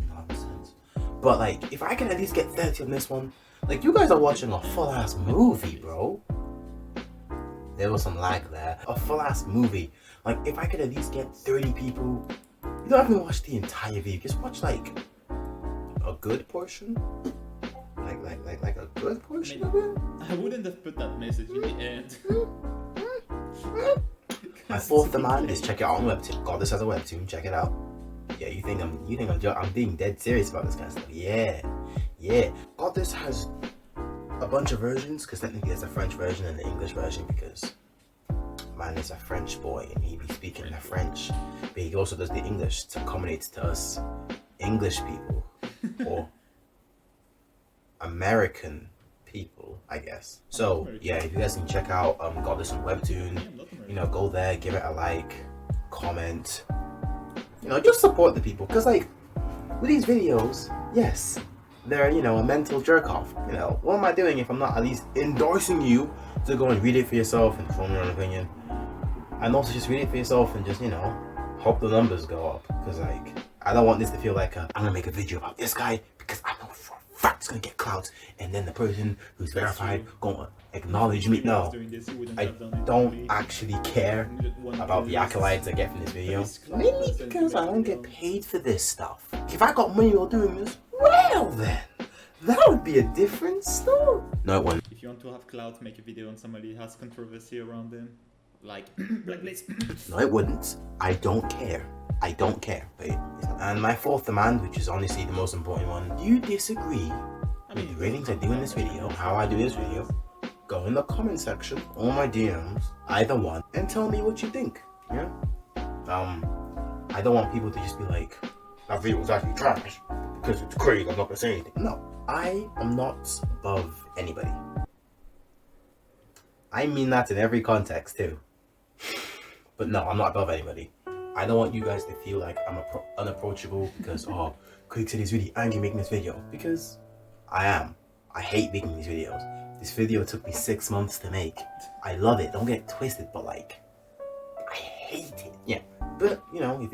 nonsense. But like, if I can at least get 30 on this one, like, you guys are watching a full ass movie, bro. There was some lag there. A full ass movie. Like, if I could at least get 30 people, you don't have to watch the entire video. Just watch like a good portion. Like a good portion of it. I wouldn't have put that message in the end. My fourth demand is check it out on Webtoon. Goddess has a Webtoon. Check it out. Yeah, you think I'm being dead serious about this kind of stuff? Yeah. Goddess has a bunch of versions, because technically there's a French version and the English version, because man is a French boy and he be speaking the French, but he also does the English to accommodate to us English people or American people, I guess. So yeah, if you guys can check out Goddess on Webtoon, you know, go there, give it a like, comment, you know, just support the people, because like with these videos, yes, they're, you know, a mental jerk off. You know, what am I doing if I'm not at least endorsing you to go and read it for yourself and form your own opinion, and also just read it for yourself and just, you know, hope the numbers go up, because like, I don't want this to feel like I'm gonna make a video about this guy because I know for a fact it's gonna get clouds, and then the person who's verified gonna acknowledge me. No, I don't actually care about the accolades I get from this video, mainly because I don't get paid for this stuff. If I got money while doing this, well then, that would be a different story. No, it wouldn't. If you want to have clout, make a video on somebody who has controversy around them, like Black Blades. No, it wouldn't. I don't care. And my fourth demand, which is honestly the most important one, do you disagree with the ratings I do in this video, how I do this video? Go in the comment section or my DMs, either one, and tell me what you think. Yeah. I don't want people to just be like, that video was actually trash because it's crazy, I'm not gonna say anything. No, I am not above anybody. I mean that in every context too. But no, I'm not above anybody. I don't want you guys to feel like I'm unapproachable because, oh, Quick said he's really angry making this video. Because I am. I hate making these videos. This video took me 6 months to make. I love it, don't get twisted, but like, I hate it. Yeah, but you know, if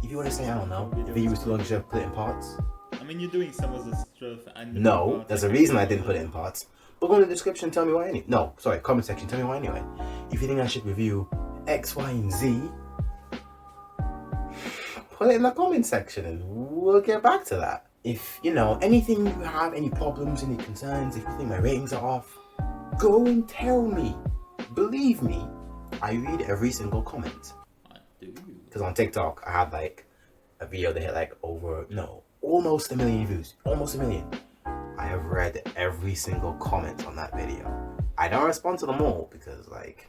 you want to say, I don't know, the video was too long, you should have put it in parts. I mean, you're doing some of the stuff and... No, there's a reason I didn't put it in parts. But go in the description and tell me why anyway. No, sorry, comment section, tell me why anyway. If you think I should review X, Y, and Z, put it in the comment section and we'll get back to that. If, you know, anything you have, any problems, any concerns, if you think my ratings are off, go and tell me. Believe me, I read every single comment. Because on TikTok, I had like a video that hit like almost 1 million views. Almost 1 million. I have read every single comment on that video. I don't respond to them all because like,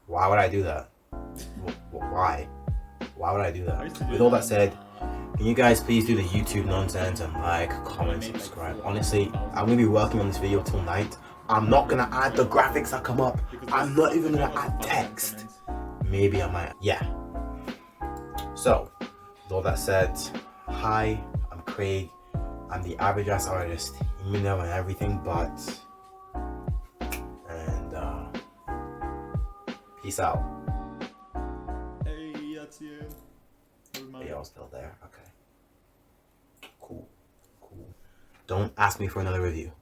why would I do that? Why? Why would I do that? With all that said, can you guys please do the YouTube nonsense and like, comment, subscribe? Honestly, I'm gonna be working on this video till night. I'm not gonna add the graphics that come up. I'm not even gonna add text. Maybe I might, yeah. So, with all that said, hi, I'm Craig. I'm the average ass artist, you know, and everything but. And peace out. Hey, that's you. Are y'all still there? Okay. Cool. Don't ask me for another review.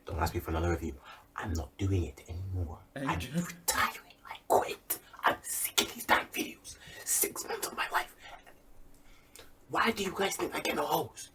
Don't ask me for another review. I'm not doing it anymore. I'm retiring. I quit. I'm sick of these damn videos. 6 months of my life. Why do you guys think I get no hoes?